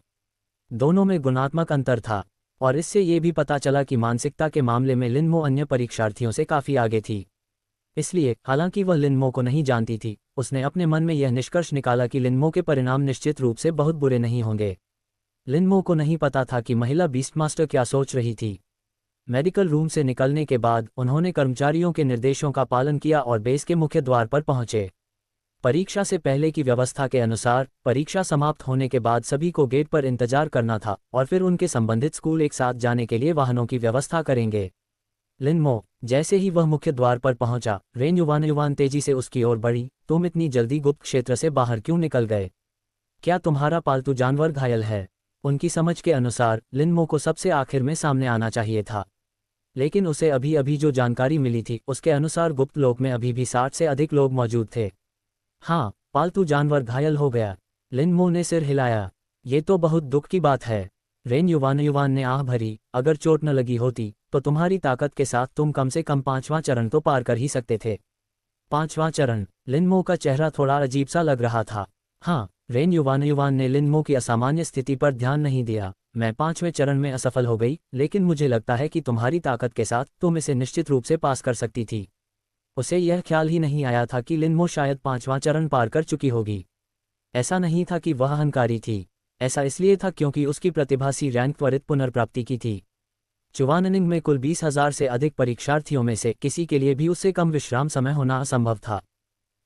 दोनों में गुणात्मक अंतर था, और इससे ये भी पता चला कि मानसिकता के मामले में लिनमो अन्य परीक्षार्थियों से काफ़ी आगे थी। इसलिए हालांकि वह लिनमो को नहीं जानती थी, उसने अपने मन में यह निष्कर्ष निकाला कि लिनमो के परिणाम निश्चित रूप से बहुत बुरे नहीं होंगे। लिनमो को नहीं पता था कि महिला बीस्टमास्टर क्या सोच रही थी। मेडिकल रूम से निकलने के बाद उन्होंने कर्मचारियों के निर्देशों का पालन किया और बेस के मुख्य द्वार पर पहुंचे। परीक्षा से पहले की व्यवस्था के अनुसार परीक्षा समाप्त होने के बाद सभी को गेट पर इंतजार करना था और फिर उनके संबंधित स्कूल एक साथ जाने के लिए वाहनों की व्यवस्था करेंगे। लिनमो, जैसे ही वह मुख्य द्वार पर पहुंचा, रेन युवान तेजी से उसकी ओर बढ़ी। तुम इतनी जल्दी गुप्त क्षेत्र से बाहर क्यों निकल गए? क्या तुम्हारा पालतू जानवर घायल है? उनकी समझ के अनुसार लिनमो को सबसे आखिर में सामने आना चाहिए था, लेकिन उसे अभी अभी जो जानकारी मिली थी उसके अनुसार गुप्त लोक में अभी भी 60 से अधिक लोग मौजूद थे। हाँ, पालतू जानवर घायल हो गया। लिनमो ने सिर हिलाया। ये तो बहुत दुख की बात है। रेन युवान ने आह भरी। अगर चोट न लगी होती तो तुम्हारी ताकत के साथ तुम कम से कम 5वां चरण तो पार कर ही सकते थे। 5वां चरण? लिनमो का चेहरा थोड़ा अजीब सा लग रहा था। हाँ, रेन युवान ने लिनमो की असामान्य स्थिति पर ध्यान नहीं दिया। मैं 5वें चरण में असफल हो गई, लेकिन मुझे लगता है कि तुम्हारी ताकत के साथ तुम इसे निश्चित रूप से पास कर सकती थी। उसे यह ख्याल ही नहीं आया था कि लिनमो शायद 5वां चरण पार कर चुकी होगी। ऐसा नहीं था कि वह अहंकारी थी, ऐसा इसलिए था क्योंकि उसकी प्रतिभासी रैंक त्वरित पुनर्प्राप्ति की थी। चुवाननिंग में कुल 20,000 से अधिक परीक्षार्थियों में से किसी के लिए भी उससे कम विश्राम समय होना असंभव था।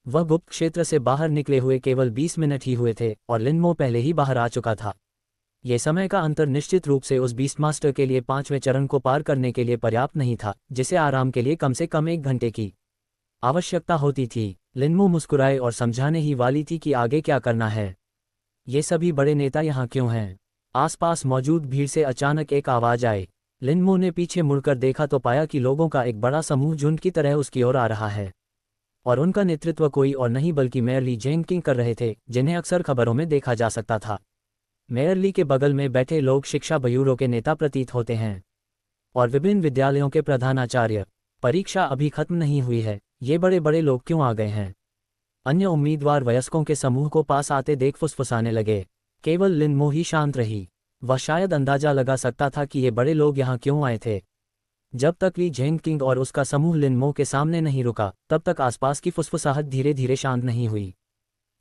वह गुप्त क्षेत्र से बाहर निकले हुए केवल 20 मिनट ही हुए थे और लिनमो पहले ही बाहर आ चुका था। ये समय का अंतर निश्चित रूप से उस बीस्टमास्टर के लिए 5वें चरण को पार करने के लिए पर्याप्त नहीं था, जिसे आराम के लिए कम से कम 1 घंटे की आवश्यकता होती थी। लिनमो मुस्कुराए और समझाने ही वाली थी कि आगे क्या करना है। ये सभी बड़े नेता यहाँ क्यों हैं? आसपास मौजूद भीड़ से अचानक एक आवाज आई। लिनमो ने पीछे मुड़कर देखा तो पाया कि लोगों का एक बड़ा समूह झुंड की तरह उसकी ओर आ रहा है, और उनका नेतृत्व कोई और नहीं बल्कि मेयर ली जेंकिंग कर रहे थे, जिन्हें अक्सर खबरों में देखा जा सकता था। मेयर ली के बगल में बैठे लोग शिक्षा ब्यूरो के नेता प्रतीत होते हैं और विभिन्न विद्यालयों के प्रधानाचार्य। परीक्षा अभी खत्म नहीं हुई है, ये बड़े बड़े लोग क्यों आ गए हैं? अन्य उम्मीदवार वयस्कों के समूह को पास आते देख फुसफुसाने लगे। केवल लिनमो ही शांत रही। वह शायद अंदाजा लगा सकता था कि ये बड़े लोग यहाँ क्यों आए थे। जब तक ली जेंकिंग और उसका समूह लिनमो के सामने नहीं रुका, तब तक आसपास की फुसफुसाहट धीरे धीरे शांत नहीं हुई।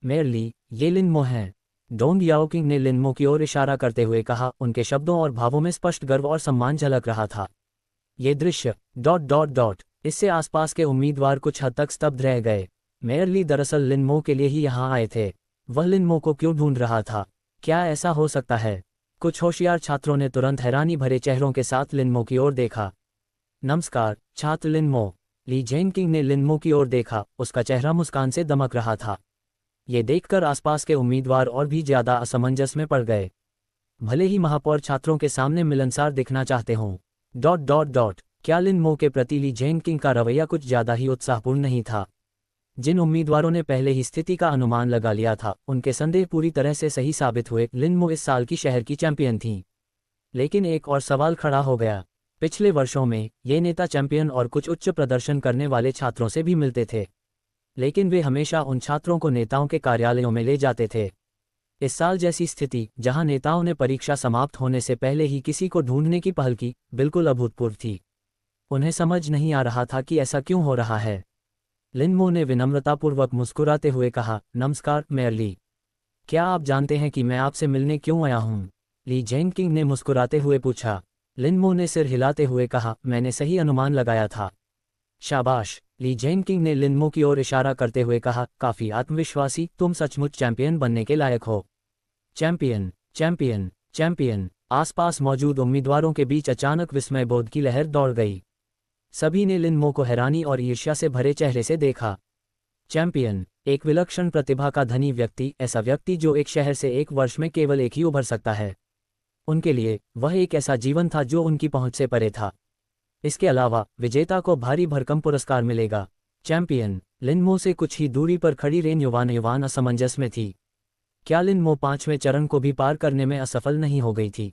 मेयर ली, ये लिनमो हैं। डोंग याओकिंग ने लिनमो की ओर इशारा करते हुए कहा। उनके शब्दों और भावों में स्पष्ट गर्व और सम्मान झलक रहा था। ये दृश्य ... इससे आसपास के उम्मीदवार कुछ हद तक स्तब्ध रह गए। मेयर ली दरअसल लिनमो के लिए ही यहाँ आए थे। वह लिनमो को क्यों ढूंढ रहा था? क्या ऐसा हो सकता है? कुछ होशियार छात्रों ने तुरंत हैरानी भरे चेहरों के साथ लिनमो की ओर देखा। नमस्कार छात्र लिनमो। ली जेंकिंग ने लिनमो की ओर देखा, उसका चेहरा मुस्कान से दमक रहा था। ये देखकर आसपास के उम्मीदवार और भी ज्यादा असमंजस में पड़ गए। भले ही महापौर छात्रों के सामने मिलनसार दिखना चाहते हों, ... क्या लिनमो के प्रति ली जेंकिंग का रवैया कुछ ज्यादा ही उत्साहपूर्ण नहीं था? जिन उम्मीदवारों ने पहले ही स्थिति का अनुमान लगा लिया था, उनके संदेह पूरी तरह से सही साबित हुए। लिनमो इस साल की शहर की चैंपियन थीं। लेकिन एक और सवाल खड़ा हो गया। पिछले वर्षों में ये नेता चैंपियन और कुछ उच्च प्रदर्शन करने वाले छात्रों से भी मिलते थे, लेकिन वे हमेशा उन छात्रों को नेताओं के कार्यालयों में ले जाते थे। इस साल जैसी स्थिति, जहां नेताओं ने परीक्षा समाप्त होने से पहले ही किसी को ढूंढने की पहल की, बिल्कुल अभूतपूर्व थी। उन्हें समझ नहीं आ रहा था कि ऐसा क्यों हो रहा है। लिनमो ने विनम्रतापूर्वक मुस्कुराते हुए कहा, नमस्कार मेयर ली। क्या आप जानते हैं कि मैं आपसे मिलने क्यों आया हूँ? ली जेंकिंग ने मुस्कुराते हुए पूछा। लिनमो ने सिर हिलाते हुए कहा, मैंने सही अनुमान लगाया था। शाबाश। ली जेंकिंग ने लिनमो की ओर इशारा करते हुए कहा, काफी आत्मविश्वासी, तुम सचमुच चैंपियन बनने के लायक हो। Champion, champion, champion. आसपास मौजूद उम्मीदवारों के बीच अचानक विस्मयबोध की लहर दौड़ गई। सभी ने लिन मो को हैरानी और ईर्ष्या से भरे चेहरे से देखा। चैंपियन, एक विलक्षण प्रतिभा का धनी व्यक्ति, ऐसा व्यक्ति जो एक शहर से एक वर्ष में केवल एक ही उभर सकता है। उनके लिए वह एक ऐसा जीवन था जो उनकी पहुंच से परे था। इसके अलावा विजेता को भारी भरकम पुरस्कार मिलेगा। चैंपियन, लिन मो से कुछ ही दूरी पर खड़ी रेन युवान असमंजस में थी। क्या लिन मो 5वें चरण को भी पार करने में असफल नहीं हो गई थी?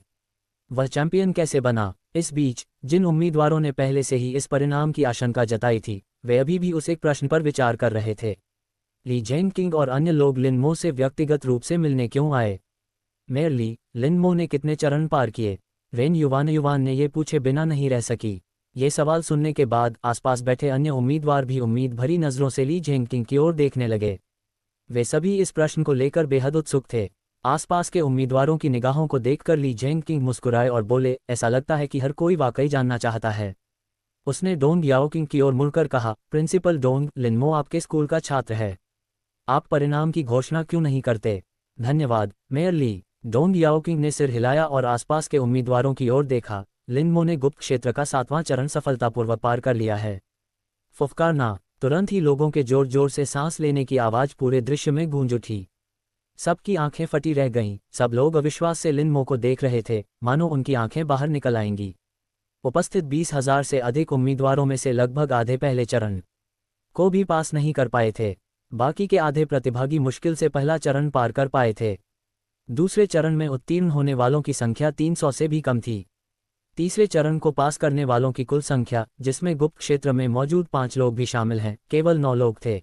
वह चैंपियन कैसे बना? इस बीच जिन उम्मीदवारों ने पहले से ही इस परिणाम की आशंका जताई थी, वे अभी भी उस एक प्रश्न पर विचार कर रहे थे। ली जेनकिंग और अन्य लोग लिन मो से व्यक्तिगत रूप से मिलने क्यों आए? मेयर ली, लिन मो ने कितने चरण पार किए? रेन युवान ने ये पूछे बिना नहीं रह सकी। ये सवाल सुनने के बाद आसपास बैठे अन्य उम्मीदवार भी उम्मीद भरी नज़रों से ली जेनकिंग की ओर देखने लगे। वे सभी इस प्रश्न को लेकर बेहद उत्सुक थे। आसपास के उम्मीदवारों की निगाहों को देखकर ली जेनकिंग मुस्कुराए और बोले, ऐसा लगता है कि हर कोई वाकई जानना चाहता है। उसने डोंग याओकिंग की ओर मुड़कर कहा, प्रिंसिपल डोंग, लिन मो आपके स्कूल का छात्र है। आप परिणाम की घोषणा क्यों नहीं करते? धन्यवाद, मेयर ली। डोंग याओकिंग ने सिर हिलाया और आसपास के उम्मीदवारों की ओर देखा। लिन मो ने गुप्त क्षेत्र का 7वां चरण सफलतापूर्वक पार कर लिया है। फुफकारना। तुरंत ही लोगों के जोर जोर से सांस लेने की आवाज पूरे दृश्य में गूंज उठी। सबकी आंखें फटी रह गईं। सब लोग अविश्वास से लिन मो को देख रहे थे, मानो उनकी आंखें बाहर निकल आएंगी। उपस्थित 20,000 से अधिक उम्मीदवारों में से लगभग आधे पहले चरण को भी पास नहीं कर पाए थे। बाकी के आधे प्रतिभागी मुश्किल से पहला चरण पार कर पाए थे। दूसरे चरण में उत्तीर्ण होने वालों की संख्या 300 से भी कम थी। तीसरे चरण को पास करने वालों की कुल संख्या, जिसमें गुप्त क्षेत्र में मौजूद 5 लोग भी शामिल हैं, केवल 9 लोग थे।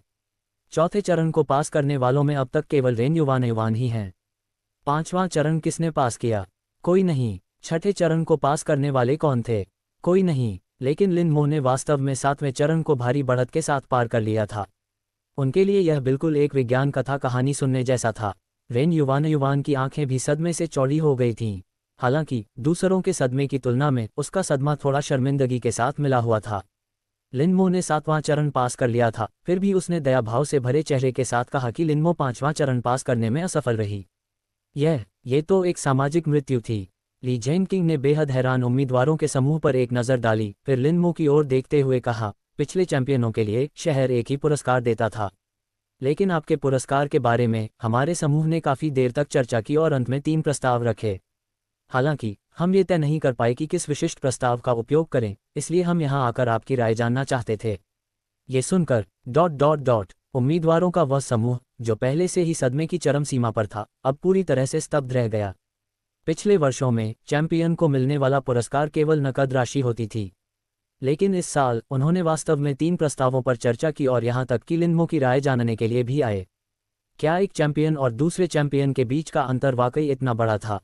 चौथे चरण को पास करने वालों में अब तक केवल रेन युवान ही हैं। 5वां चरण किसने पास किया? कोई नहीं। छठे चरण को पास करने वाले कौन थे? कोई नहीं। लेकिन लिन मो ने वास्तव में 7वें चरण को भारी बढ़त के साथ पार कर लिया था। उनके लिए यह बिल्कुल एक विज्ञान कथा कहानी सुनने जैसा था। रेन युवान की आंखें भी सदमे से चौड़ी हो गई थीं। हालांकि दूसरों के सदमे की तुलना में उसका सदमा थोड़ा शर्मिंदगी के साथ मिला हुआ था। लिन मो ने 7वां चरण पास कर लिया था, फिर भी उसने दया भाव से भरे चेहरे के साथ कहा कि लिन मो 5वां चरण पास करने में असफल रही। ये तो एक सामाजिक मृत्यु थी। ली जेनकिंग ने बेहद हैरान उम्मीदवारों के समूह पर एक नज़र डाली, फिर लिन मो की ओर देखते हुए कहा, पिछले चैंपियनों के लिए शहर एक ही पुरस्कार देता था, लेकिन आपके पुरस्कार के बारे में हमारे समूह ने काफ़ी देर तक चर्चा की और अंत में 3 प्रस्ताव रखे। हालांकि हम ये तय नहीं कर पाए कि किस विशिष्ट प्रस्ताव का उपयोग करें, इसलिए हम यहां आकर आपकी राय जानना चाहते थे। ये सुनकर ... उम्मीदवारों का वह समूह, जो पहले से ही सदमे की चरम सीमा पर था, अब पूरी तरह से स्तब्ध रह गया। पिछले वर्षों में चैंपियन को मिलने वाला पुरस्कार केवल नकद राशि होती थी, लेकिन इस साल उन्होंने वास्तव में 3 प्रस्तावों पर चर्चा की और यहां तक कि लिन मो की राय जानने के लिए भी आए। क्या एक चैंपियन और दूसरे चैंपियन के बीच का अंतर वाकई इतना बड़ा था?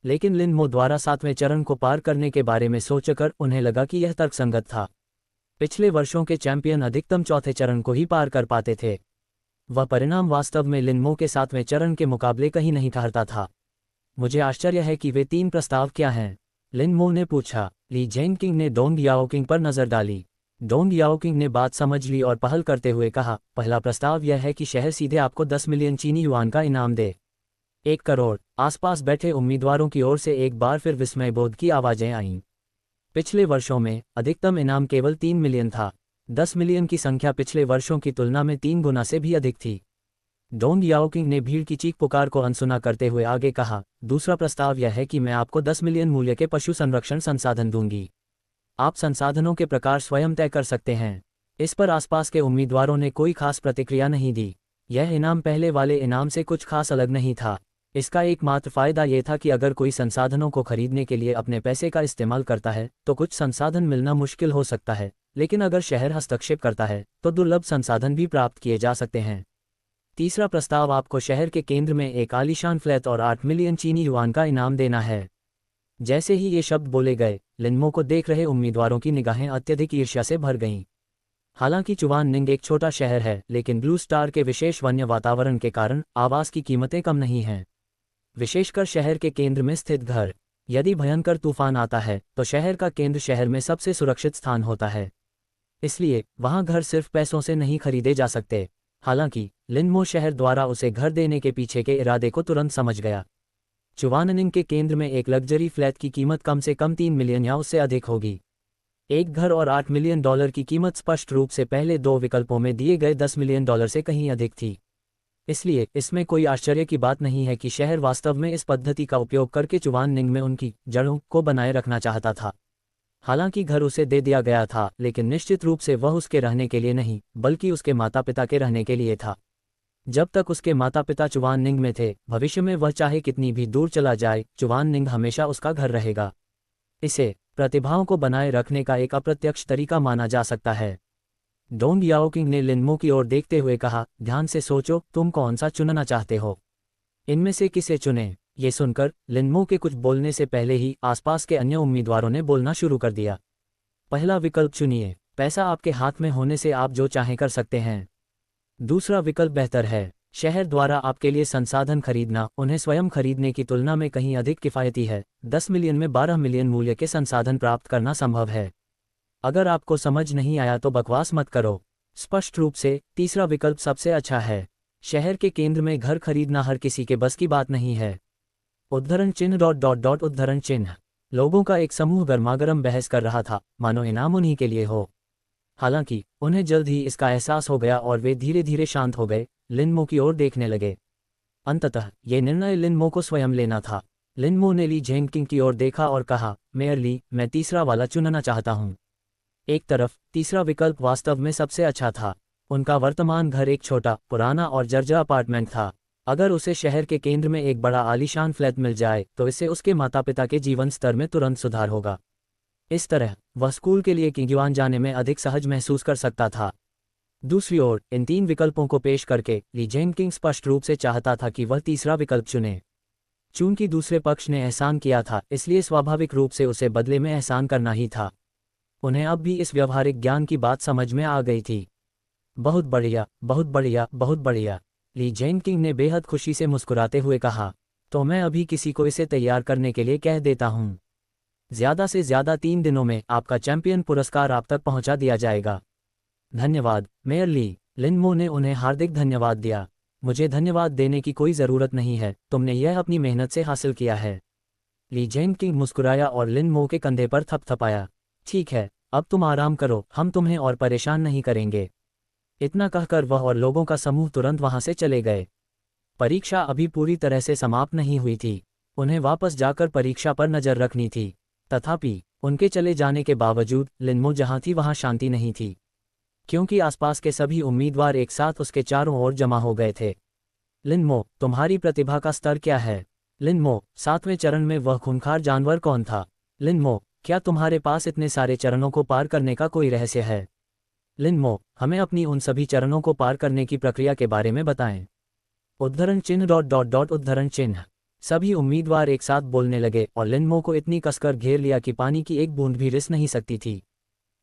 लेकिन लिन मो द्वारा 7वें चरण को पार करने के बारे में सोचकर उन्हें लगा कि यह तर्कसंगत था। पिछले वर्षों के चैंपियन अधिकतम चौथे चरण को ही पार कर पाते थे। वह परिणाम वास्तव में लिन मो के 7वें चरण के मुकाबले कहीं नहीं ठहरता था। मुझे आश्चर्य है कि वे 3 प्रस्ताव क्या हैं? लिन मो ने पूछा। ली जेनकिंग ने डोंग याओकिंग पर नज़र डाली। डोंग याओकिंग ने बात समझ ली और पहल करते हुए कहा, पहला प्रस्ताव यह है कि शहर सीधे आपको 10 मिलियन चीनी युआन का इनाम दे। 1 करोड़। आसपास बैठे उम्मीदवारों की ओर से एक बार फिर विस्मयबोध की आवाज़ें आईं। पिछले वर्षों में अधिकतम इनाम केवल 3 मिलियन था। 10 मिलियन की संख्या पिछले वर्षों की तुलना में 3 गुना से भी अधिक थी। डोंग याओकिंग ने भीड़ की चीख पुकार को अनसुना करते हुए आगे कहा, दूसरा प्रस्ताव यह है कि मैं आपको 10 मिलियन मूल्य के पशु संरक्षण संसाधन दूंगी। आप संसाधनों के प्रकार स्वयं तय कर सकते हैं। इस पर आसपास के उम्मीदवारों ने कोई खास प्रतिक्रिया नहीं दी। यह इनाम पहले वाले इनाम से कुछ खास अलग नहीं था। इसका एकमात्र फायदा यह था कि अगर कोई संसाधनों को खरीदने के लिए अपने पैसे का इस्तेमाल करता है तो कुछ संसाधन मिलना मुश्किल हो सकता है, लेकिन अगर शहर हस्तक्षेप करता है तो दुर्लभ संसाधन भी प्राप्त किए जा सकते हैं। तीसरा प्रस्ताव आपको शहर के केंद्र में एक आलीशान फ्लैट और 8 मिलियन चीनी युआन का इनाम देना है। जैसे ही ये शब्द बोले गए, लिन मो को देख रहे उम्मीदवारों की निगाहें अत्यधिक ईर्ष्या से भर गईं। हालांकि चुवाननिंग एक छोटा शहर है, लेकिन ब्लू स्टार के विशेष वन्य वातावरण के कारण आवास की कीमतें कम नहीं हैं। विशेषकर शहर के केंद्र में स्थित घर। यदि भयंकर तूफान आता है तो शहर का केंद्र शहर में सबसे सुरक्षित स्थान होता है, इसलिए वहां घर सिर्फ पैसों से नहीं खरीदे जा सकते। हालांकि लिन मो शहर द्वारा उसे घर देने के पीछे के इरादे को तुरंत समझ गया। चुवाननिंग के केंद्र में एक लग्जरी फ्लैट की कीमत कम से कम 3 मिलियन या उससे अधिक होगी। एक घर और $8 मिलियन की कीमत स्पष्ट रूप से पहले दो विकल्पों में दिए गए $10 मिलियन से कहीं अधिक थी। इसलिए इसमें कोई आश्चर्य की बात नहीं है कि शहर वास्तव में इस पद्धति का उपयोग करके चुवाननिंग में उनकी जड़ों को बनाए रखना चाहता था। हालांकि घर उसे दे दिया गया था, लेकिन निश्चित रूप से वह उसके रहने के लिए नहीं, बल्कि उसके माता पिता के रहने के लिए था। जब तक उसके माता पिता चुवाननिंग में थे, भविष्य में वह चाहे कितनी भी दूर चला जाए, चुवाननिंग हमेशा उसका घर रहेगा। इसे प्रतिभाओं को बनाए रखने का एक अप्रत्यक्ष तरीका माना जा सकता है। डोंग याओकिंग ने लिनमो की ओर देखते हुए कहा, ध्यान से सोचो, तुम कौन सा चुनना चाहते हो। इनमें से किसे चुनें? ये सुनकर लिनमो के कुछ बोलने से पहले ही आसपास के अन्य उम्मीदवारों ने बोलना शुरू कर दिया। पहला विकल्प चुनिए। पैसा आपके हाथ में होने से आप जो चाहें कर सकते हैं। दूसरा विकल्प बेहतर है। शहर द्वारा आपके लिए संसाधन खरीदना उन्हें स्वयं खरीदने की तुलना में कहीं अधिक किफ़ायती है। 10 मिलियन में 12 मिलियन मूल्य के संसाधन प्राप्त करना संभव है। अगर आपको समझ नहीं आया तो बकवास मत करो। स्पष्ट रूप से तीसरा विकल्प सबसे अच्छा है। शहर के केंद्र में घर खरीदना हर किसी के बस की बात नहीं है। उद्धरण चिन्ह उद्धरण चिन्ह। लोगों का एक समूह गर्मागरम बहस कर रहा था, मानो इनाम उन्हीं के लिए हो। हालांकि उन्हें जल्द ही इसका एहसास हो गया और वे धीरे धीरे शांत हो गए, लिनमो की ओर देखने लगे। अंततः ये निर्णय लिनमो को स्वयं लेना था। लिनमो ने ली जेंकिंग की ओर देखा और कहा, मेयर ली, मैं तीसरा वाला चुनना चाहता हूँ। एक तरफ तीसरा विकल्प वास्तव में सबसे अच्छा था। उनका वर्तमान घर एक छोटा, पुराना और जर्जर अपार्टमेंट था। अगर उसे शहर के केंद्र में एक बड़ा आलीशान फ्लैट मिल जाए तो इससे उसके माता पिता के जीवन स्तर में तुरंत सुधार होगा। इस तरह वह स्कूल के लिए किंगयुआन जाने में अधिक सहज महसूस कर सकता था। दूसरी ओर इन तीन विकल्पों को पेश करके ली जेनकिंग स्पष्ट रूप से चाहता था कि वह तीसरा विकल्प चुने। चूंकि दूसरे पक्ष ने एहसान किया था, इसलिए स्वाभाविक रूप से उसे बदले में एहसान करना ही था। उन्हें अब भी इस व्यवहारिक ज्ञान की बात समझ में आ गई थी। बहुत बढ़िया, बहुत बढ़िया, बहुत बढ़िया, ली जेनकिंग ने बेहद खुशी से मुस्कुराते हुए कहा। तो मैं अभी किसी को इसे तैयार करने के लिए कह देता हूँ। ज़्यादा से ज़्यादा 3 दिनों में आपका चैंपियन पुरस्कार आप तक पहुँचा दिया जाएगा। धन्यवाद मेयर ली। लिनमो ने उन्हें हार्दिक धन्यवाद दिया। मुझे धन्यवाद देने की कोई ज़रूरत नहीं है, तुमने यह अपनी मेहनत से हासिल किया है। ली जेनकिंग मुस्कुराया और लिनमो के कंधे पर थपथपाया। ठीक है, अब तुम आराम करो, हम तुम्हें और परेशान नहीं करेंगे। इतना कहकर वह और लोगों का समूह तुरंत वहां से चले गए। परीक्षा अभी पूरी तरह से समाप्त नहीं हुई थी। उन्हें वापस जाकर परीक्षा पर नज़र रखनी थी। तथापि उनके चले जाने के बावजूद लिनमो जहां थी वहां शांति नहीं थी, क्योंकि आसपास के सभी उम्मीदवार एक साथ उसके चारों ओर जमा हो गए थे। लिनमो, तुम्हारी प्रतिभा का स्तर क्या है? लिनमो, 7वें चरण में वह खूंखार जानवर कौन था? लिनमो, क्या तुम्हारे पास इतने सारे चरणों को पार करने का कोई रहस्य है? लिनमो, हमें अपनी उन सभी चरणों को पार करने की प्रक्रिया के बारे में बताएं। उद्धरण चिन्ह उद्धरण चिन्ह। सभी उम्मीदवार एक साथ बोलने लगे और लिनमो को इतनी कसकर घेर लिया कि पानी की एक बूंद भी रिस नहीं सकती थी।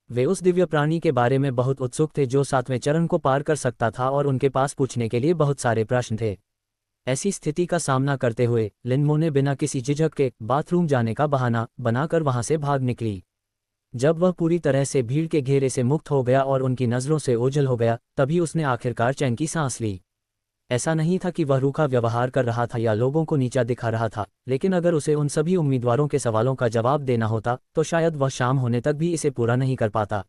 वे उस दिव्य प्राणी के बारे में बहुत उत्सुक थे जो 7वें चरण को पार कर सकता था और उनके पास पूछने के लिए बहुत सारे प्रश्न थे। ऐसी स्थिति का सामना करते हुए लिनमो ने बिना किसी झिझक के बाथरूम जाने का बहाना बनाकर वहां से भाग निकली। जब वह पूरी तरह से भीड़ के घेरे से मुक्त हो गया और उनकी नज़रों से ओझल हो गया, तभी उसने आखिरकार चैन की सांस ली। ऐसा नहीं था कि वह रूखा व्यवहार कर रहा था या लोगों को नीचा दिखा रहा था, लेकिन अगर उसे उन सभी उम्मीदवारों के सवालों का जवाब देना होता तो शायद वह शाम होने तक भी इसे पूरा नहीं कर पाता।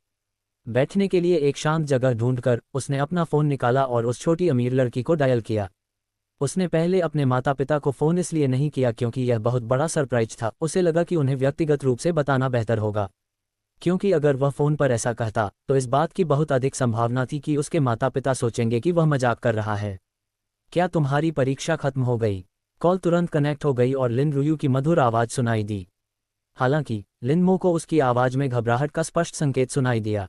बैठने के लिए एक शांत जगह ढूंढकर उसने अपना फ़ोन निकाला और उस छोटी अमीर लड़की को डायल किया। उसने पहले अपने माता पिता को फ़ोन इसलिए नहीं किया क्योंकि यह बहुत बड़ा सरप्राइज था। उसे लगा कि उन्हें व्यक्तिगत रूप से बताना बेहतर होगा, क्योंकि अगर वह फ़ोन पर ऐसा कहता तो इस बात की बहुत अधिक संभावना थी कि उसके माता पिता सोचेंगे कि वह मजाक कर रहा है। क्या तुम्हारी परीक्षा खत्म हो गई? कॉल तुरंत कनेक्ट हो गई और लिन रुयू की मधुर आवाज़ सुनाई दी। हालांकि लिनमो को उसकी आवाज़ में घबराहट का स्पष्ट संकेत सुनाई दिया।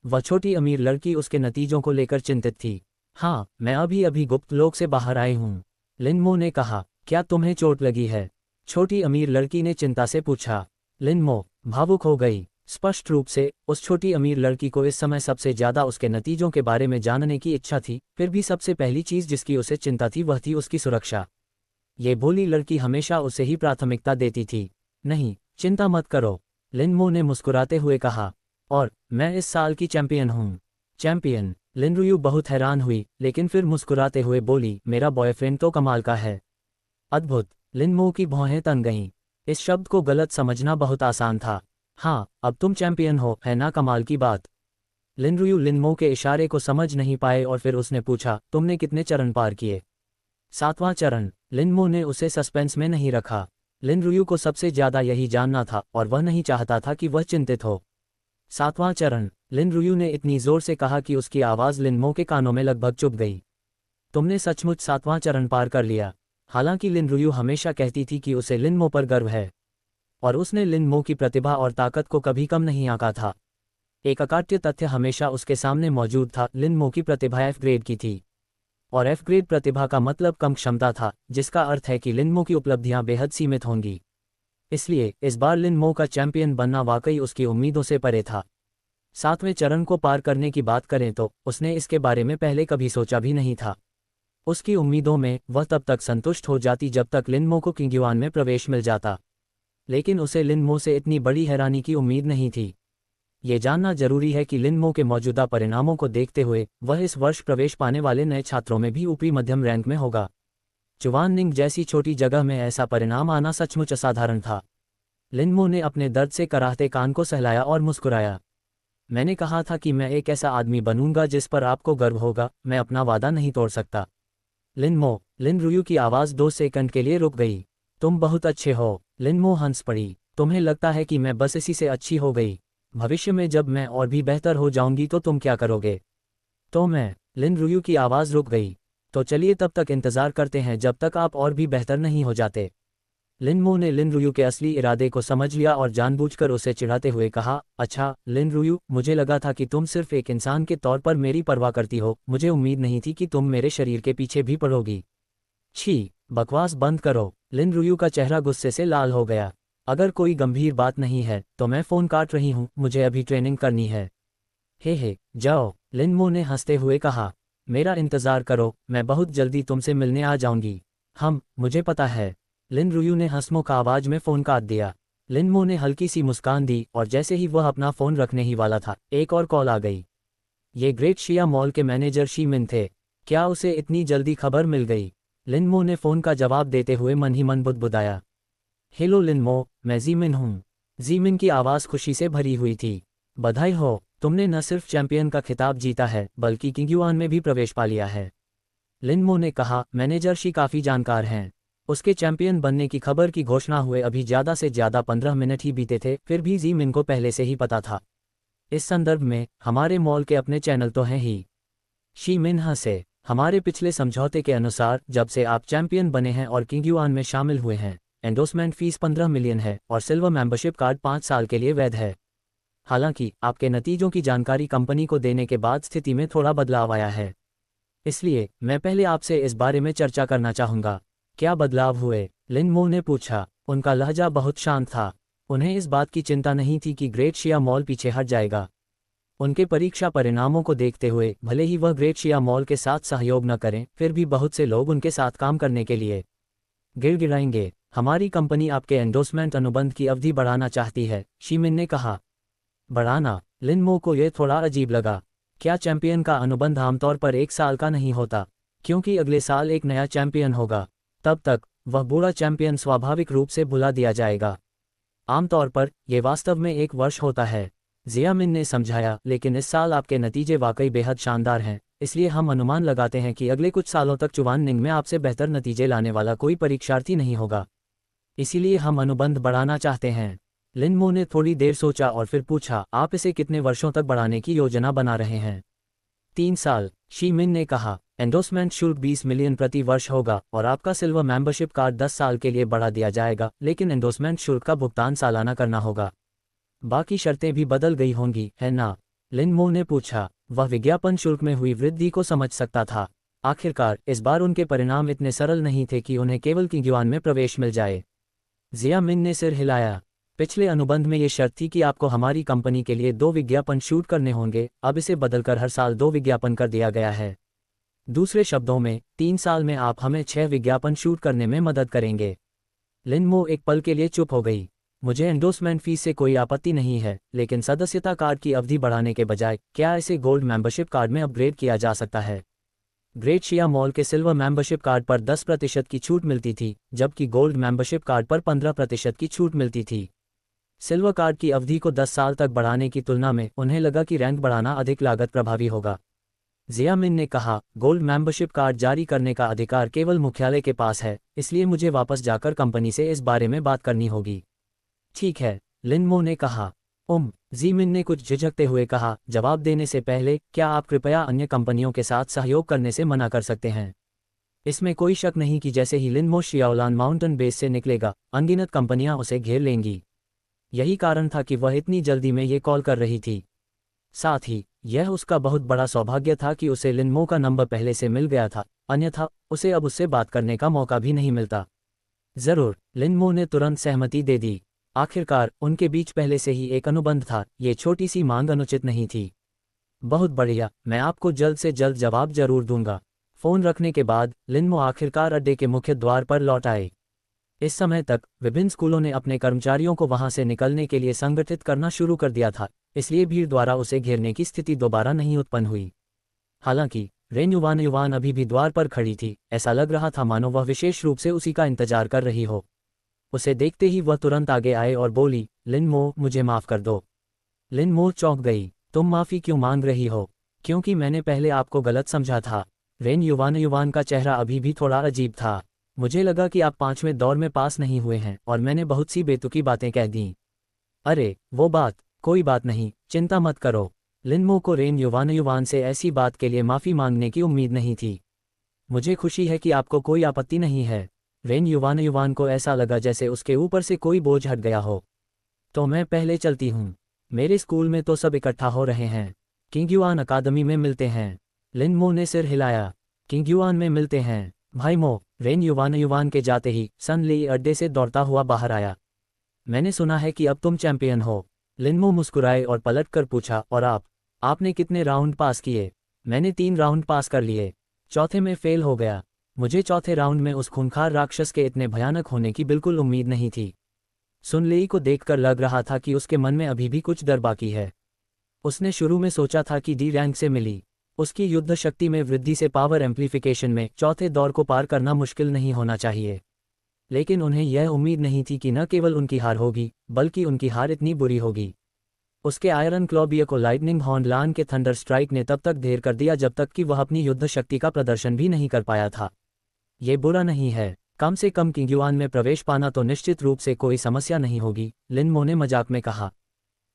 वह छोटी अमीर लड़की उसके नतीजों को लेकर चिंतित थी। हाँ, मैं अभी अभी गुप्त लोक से बाहर आई हूँ, लिनमो ने कहा। क्या तुम्हें चोट लगी है? छोटी अमीर लड़की ने चिंता से पूछा। लिनमो भावुक हो गई। स्पष्ट रूप से उस छोटी अमीर लड़की को इस समय सबसे ज़्यादा उसके नतीजों के बारे में जानने की इच्छा थी। फिर भी सबसे पहली चीज़ जिसकी उसे चिंता थी वह थी उसकी सुरक्षा। ये भोली लड़की हमेशा उसे ही प्राथमिकता देती थी। नहीं, चिंता मत करो, लिनमो ने मुस्कुराते हुए कहा। और मैं इस साल की चैंपियन हूँ। चैंपियन? लिनरुयू बहुत हैरान हुई, लेकिन फिर मुस्कुराते हुए बोली, मेरा बॉयफ्रेंड तो कमाल का है। अद्भुत, लिनमो की भौहें तन गईं। इस शब्द को गलत समझना बहुत आसान था। हाँ, अब तुम चैंपियन हो, है ना कमाल की बात। लिनरुयू लिनमो के इशारे को समझ नहीं पाए और फिर उसने पूछा, तुमने कितने चरण पार किए? 7वां चरण। लिनमो ने उसे सस्पेंस में नहीं रखा। लिनरुयू को सबसे ज्यादा यही जानना था और वह नहीं चाहता था कि वह चिंतित हो। 7वां चरण। लिनरुयू ने इतनी जोर से कहा कि उसकी आवाज़ लिनमो के कानों में लगभग चुभ गई। तुमने सचमुच 7वां चरण पार कर लिया। हालांकि लिनरुयू हमेशा कहती थी कि उसे लिनमो पर गर्व है और उसने लिनमो की प्रतिभा और ताकत को कभी कम नहीं आंका था। एक अकाट्य तथ्य हमेशा उसके सामने मौजूद था, लिनमो की प्रतिभा एफ ग्रेड की थी और एफ ग्रेड प्रतिभा का मतलब कम क्षमता था, जिसका अर्थ है कि लिनमो की उपलब्धियां बेहद सीमित होंगी। इसलिए इस बार लिनमो का चैंपियन बनना वाकई उसकी उम्मीदों से परे था। 7वें चरण को पार करने की बात करें तो उसने इसके बारे में पहले कभी सोचा भी नहीं था। उसकी उम्मीदों में वह तब तक संतुष्ट हो जाती जब तक लिनमो को किंगयुआन में प्रवेश मिल जाता, लेकिन उसे लिनमो से इतनी बड़ी हैरानी की उम्मीद नहीं थी। ये जानना जरूरी है कि लिनमो के मौजूदा परिणामों को देखते हुए वह इस वर्ष प्रवेश पाने वाले नए छात्रों में भी ऊपरी मध्यम रैंक में होगा। चुवाननिंग जैसी छोटी जगह में ऐसा परिणाम आना सचमुच असाधारण था। लिनमो ने अपने दर्द से कराहते कान को सहलाया और मुस्कुराया। मैंने कहा था कि मैं एक ऐसा आदमी बनूंगा जिस पर आपको गर्व होगा, मैं अपना वादा नहीं तोड़ सकता। लिनमो। लिनरुयू की आवाज़ 2 सेकंड के लिए रुक गई। तुम बहुत अच्छे हो। लिनमो हंस पड़ी। तुम्हें लगता है कि मैं बस इसी से अच्छी हो गई? भविष्य में जब मैं और भी बेहतर हो जाऊंगी तो तुम क्या करोगे? तो मैं। लिनरुयू की आवाज़ रुक गई। तो चलिए तब तक इंतज़ार करते हैं जब तक आप और भी बेहतर नहीं हो जाते। लिनमो ने लिनरुयू के असली इरादे को समझ लिया और जानबूझकर उसे चिढ़ाते हुए कहा, अच्छा लिनरुयू, मुझे लगा था कि तुम सिर्फ एक इंसान के तौर पर मेरी परवाह करती हो, मुझे उम्मीद नहीं थी कि तुम मेरे शरीर के पीछे भी पड़ोगी। छी, बकवास बंद करो। लिनरुयू का चेहरा गुस्से से लाल हो गया। अगर कोई गंभीर बात नहीं है तो मैं फ़ोन काट रही हूँ, मुझे अभी ट्रेनिंग करनी है। हे जाओ। लिनमो ने हंसते हुए कहा, मेरा इंतज़ार करो, मैं बहुत जल्दी तुमसे मिलने आ जाऊंगी। मुझे पता है। लिनरुयू ने हंसमुख आवाज में फ़ोन काट दिया। लिनमो ने हल्की सी मुस्कान दी और जैसे ही वह अपना फ़ोन रखने ही वाला था, एक और कॉल आ गई। ये ग्रेट शिया मॉल के मैनेजर शी मिन थे। क्या उसे इतनी जल्दी खबर मिल गई? लिनमो ने फ़ोन का जवाब देते हुए मन ही मन बुदबुदाया। हेलो लिनमो, मैं जीमिन हूँ। जीमिन की आवाज़ खुशी से भरी हुई थी। बधाई हो, तुमने न सिर्फ चैंपियन का खिताब जीता है बल्कि किंगयुआन में भी प्रवेश पा लिया है। लिनमो ने कहा, मैनेजर शी काफ़ी जानकार हैं। उसके चैंपियन बनने की खबर की घोषणा हुए अभी ज़्यादा से ज़्यादा 15 मिनट ही बीते थे, फिर भी जीमिन को पहले से ही पता था। इस संदर्भ में हमारे मॉल के अपने चैनल तो हैं ही। शी मिन हंसे। हमारे पिछले समझौते के अनुसार जब से आप चैंपियन बने हैं और किंगयुआन में शामिल हुए हैं, एंडोसमेंट फीस 15 मिलियन है और सिल्वर मेंबरशिप कार्ड 5 साल के लिए वैध है। हालांकि आपके नतीजों की जानकारी कंपनी को देने के बाद स्थिति में थोड़ा बदलाव आया है। इसलिए मैं पहले आपसे इस बारे में चर्चा करना चाहूँगा। क्या बदलाव हुए? लिनमो ने पूछा। उनका लहजा बहुत शांत था। उन्हें इस बात की चिंता नहीं थी कि ग्रेट शिया मॉल पीछे हट जाएगा। उनके परीक्षा परिणामों को देखते हुए भले ही वह ग्रेट शिया मॉल के साथ सहयोग न करें, फिर भी बहुत से लोग उनके साथ काम करने के लिए गिड़गिड़ाएंगे। हमारी कंपनी आपके एंडोर्समेंट अनुबंध की अवधि बढ़ाना चाहती है, शीमिन ने कहा। बढ़ाना? लिनमो को यह थोड़ा अजीब लगा। क्या चैंपियन का अनुबंध आमतौर पर 1 साल का नहीं होता? क्योंकि अगले साल एक नया चैंपियन होगा। तब तक वह बूढ़ा चैंपियन स्वाभाविक रूप से भुला दिया जाएगा। आमतौर पर यह वास्तव में 1 वर्ष होता है, जियामिन ने समझाया, लेकिन इस साल आपके नतीजे वाकई बेहद शानदार हैं, इसलिए हम अनुमान लगाते हैं कि अगले कुछ सालों तक चुवाननिंग में आपसे बेहतर नतीजे लाने वाला कोई परीक्षार्थी नहीं होगा। इसीलिए हम अनुबंध बढ़ाना चाहते हैं। लिनमो ने थोड़ी देर सोचा और फिर पूछा, आप इसे कितने वर्षों तक बढ़ाने की योजना बना रहे हैं? 3 साल, शी मिन ने कहा। एंडोर्समेंट शुल्क 20 मिलियन प्रति वर्ष होगा और आपका सिल्वर मेंबरशिप कार्ड 10 साल के लिए बढ़ा दिया जाएगा, लेकिन एंडोर्समेंट शुल्क का भुगतान सालाना करना होगा। बाकी शर्तें भी बदल गई होंगी, है ना? लिनमो ने पूछा। वह विज्ञापन शुल्क में हुई वृद्धि को समझ सकता था। आखिरकार इस बार उनके परिणाम इतने सरल नहीं थे कि उन्हें केवल किंगयुआन में प्रवेश मिल जाए। जियामिन ने सिर हिलाया। पिछले अनुबंध में ये शर्त थी कि आपको हमारी कंपनी के लिए 2 विज्ञापन शूट करने होंगे, अब इसे बदलकर हर साल 2 विज्ञापन कर दिया गया है। दूसरे शब्दों में 3 साल में आप हमें 6 विज्ञापन शूट करने में मदद करेंगे। लिनमो एक पल के लिए चुप हो गई। मुझे एंडोर्समेंट फीस से कोई आपत्ति नहीं है, लेकिन सदस्यता कार्ड की अवधि बढ़ाने के बजाय क्या इसे गोल्ड मेंबरशिप कार्ड में अपग्रेड किया जा सकता है? ग्रेट शिया मॉल के सिल्वर मेंबरशिप कार्ड पर 10% की छूट मिलती थी, जबकि गोल्ड मेंबरशिप कार्ड पर 15% की छूट मिलती थी। सिल्वर कार्ड की अवधि को 10 साल तक बढ़ाने की तुलना में उन्हें लगा कि रैंक बढ़ाना अधिक लागत प्रभावी होगा। जिया मिन ने कहा, गोल्ड मेंबरशिप कार्ड जारी करने का अधिकार केवल मुख्यालय के पास है, इसलिए मुझे वापस जाकर कंपनी से इस बारे में बात करनी होगी। ठीक है, लिन मो ने कहा। जी मिन ने कुछ झिझकते हुए कहा, जवाब देने से पहले क्या आप कृपया अन्य कंपनियों के साथ सहयोग करने से मना कर सकते हैं। इसमें कोई शक नहीं कि जैसे ही लिन मो शियाओलान माउंटेन बेस से निकलेगा, अनगिनत कंपनियां उसे घेर लेंगी। यही कारण था कि वह इतनी जल्दी में ये कॉल कर रही थी। साथ ही यह उसका बहुत बड़ा सौभाग्य था कि उसे लिन मो का नंबर पहले से मिल गया था, अन्यथा उसे अब उससे बात करने का मौका भी नहीं मिलता। जरूर, लिन मो ने तुरंत सहमति दे दी। आखिरकार उनके बीच पहले से ही एक अनुबंध था, ये छोटी सी मांग अनुचित नहीं थी। बहुत बढ़िया, मैं आपको जल्द से जल्द जवाब जरूर दूंगा। फोन रखने के बाद लिन मो आखिरकार अड्डे के मुख्य द्वार पर लौट आए। इस समय तक विभिन्न स्कूलों ने अपने कर्मचारियों को वहां से निकलने के लिए संगठित करना शुरू कर दिया था, इसलिए भीड़ द्वारा उसे घेरने की स्थिति दोबारा नहीं उत्पन्न हुई। हालांकि रेन युवान अभी भी द्वार पर खड़ी थी, ऐसा लग रहा था मानो वह विशेष रूप से उसी का इंतजार कर रही हो। उसे देखते ही वह तुरंत आगे आए और बोली, लिन मो, मुझे माफ कर दो। लिन मो चौंक गई। तुम माफी क्यों मांग रही हो? क्योंकि मैंने पहले आपको गलत समझा था। रेन युवान का चेहरा अभी भी थोड़ा अजीब था। मुझे लगा कि आप 5वें दौर में पास नहीं हुए हैं और मैंने बहुत सी बेतुकी बातें कह दी। अरे वो बात, कोई बात नहीं, चिंता मत करो। लिन मो को रेन युवान से ऐसी बात के लिए माफी मांगने की उम्मीद नहीं थी। मुझे खुशी है कि आपको कोई आपत्ति नहीं है। रेन युवान को ऐसा लगा जैसे उसके ऊपर से कोई बोझ हट गया हो। तो मैं पहले चलती हूँ। मेरे स्कूल में तो सब इकट्ठा हो रहे हैं। किंगयुआन अकादमी में मिलते हैं। लिन मो ने सिर हिलाया। किंगयुआन में मिलते हैं भाई मो। रेन युवान के जाते ही सन ली अड्डे से दौड़ता हुआ बाहर आया। मैंने सुना है कि अब तुम चैंपियन हो। लिन मो मुस्कुराए और पलट कर पूछा, और आपने कितने राउंड पास किए? मैंने 3 राउंड पास कर लिए, चौथे में फेल हो गया। मुझे चौथे राउंड में उस खूंखार राक्षस के इतने भयानक होने की बिल्कुल उम्मीद नहीं थी। सुन लेई को देखकर लग रहा था कि उसके मन में अभी भी कुछ डर बाकी है। उसने शुरू में सोचा था कि डी रैंक से मिली उसकी युद्ध शक्ति में वृद्धि से पावर एम्प्लीफिकेशन में चौथे दौर को पार करना मुश्किल नहीं होना चाहिए। लेकिन उन्हें यह उम्मीद नहीं थी कि न केवल उनकी हार होगी, बल्कि उनकी हार इतनी बुरी होगी। उसके आयरन क्लॉबिया को लाइटनिंग हॉर्न लान के थंडर स्ट्राइक ने तब तक ढेर कर दिया जब तक कि वह अपनी युद्ध शक्ति का प्रदर्शन भी नहीं कर पाया था। ये बुरा नहीं है, कम से कम किंगयुआन में प्रवेश पाना तो निश्चित रूप से कोई समस्या नहीं होगी, लिन मो ने मजाक में कहा।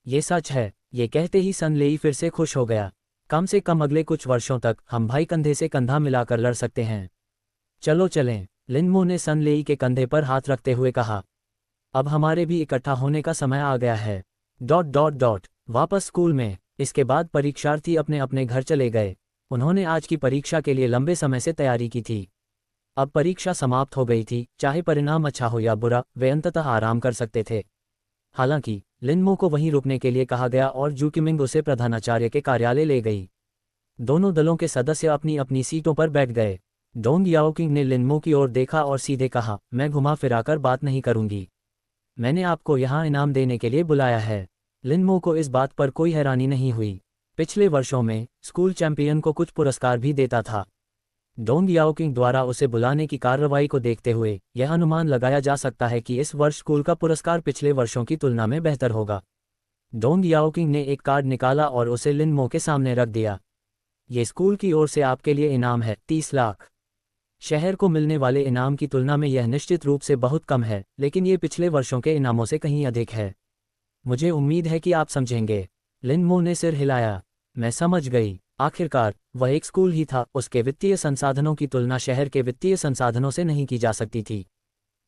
ये सच है। ये कहते ही सन लेई फिर से खुश हो गया। कम से कम अगले कुछ वर्षों तक हम भाई कंधे से कंधा मिलाकर लड़ सकते हैं। चलो चलें, लिन मो ने सन लेई के कंधे पर हाथ रखते हुए कहा। अब हमारे भी इकट्ठा होने का समय आ गया है। ... वापस स्कूल में। इसके बाद परीक्षार्थी अपने अपने घर चले गए। उन्होंने आज की परीक्षा के लिए लंबे समय से तैयारी की थी। अब परीक्षा समाप्त हो गई थी, चाहे परिणाम अच्छा हो या बुरा, वे अंततः आराम कर सकते थे। हालांकि लिन मो को वहीं रुकने के लिए कहा गया और जू किमिंग उसे प्रधानाचार्य के कार्यालय ले गई। दोनों दलों के सदस्य अपनी अपनी सीटों पर बैठ गए। डोंग याओकिंग ने लिन मो की ओर देखा और सीधे कहा, मैं घुमा फिराकर बात नहीं करूंगी। मैंने आपको यहाँ इनाम देने के लिए बुलाया है। लिन मो को इस बात पर कोई हैरानी नहीं हुई। पिछले वर्षों में स्कूल चैंपियन को कुछ पुरस्कार भी देता था। डोंग याओकिंग द्वारा उसे बुलाने की कार्रवाई को देखते हुए यह अनुमान लगाया जा सकता है कि इस वर्ष स्कूल का पुरस्कार पिछले वर्षों की तुलना में बेहतर होगा। डोंग याओकिंग ने एक कार्ड निकाला और उसे लिन मो के सामने रख दिया। ये स्कूल की ओर से आपके लिए इनाम है, 30 लाख। शहर को मिलने वाले इनाम की तुलना में यह निश्चित रूप से बहुत कम है, लेकिन ये पिछले वर्षों के इनामों से कहीं अधिक है। मुझे उम्मीद है कि आप समझेंगे। लिन मो ने सिर हिलाया। मैं समझ गई। आखिरकार वह एक स्कूल ही था, उसके वित्तीय संसाधनों की तुलना शहर के वित्तीय संसाधनों से नहीं की जा सकती थी।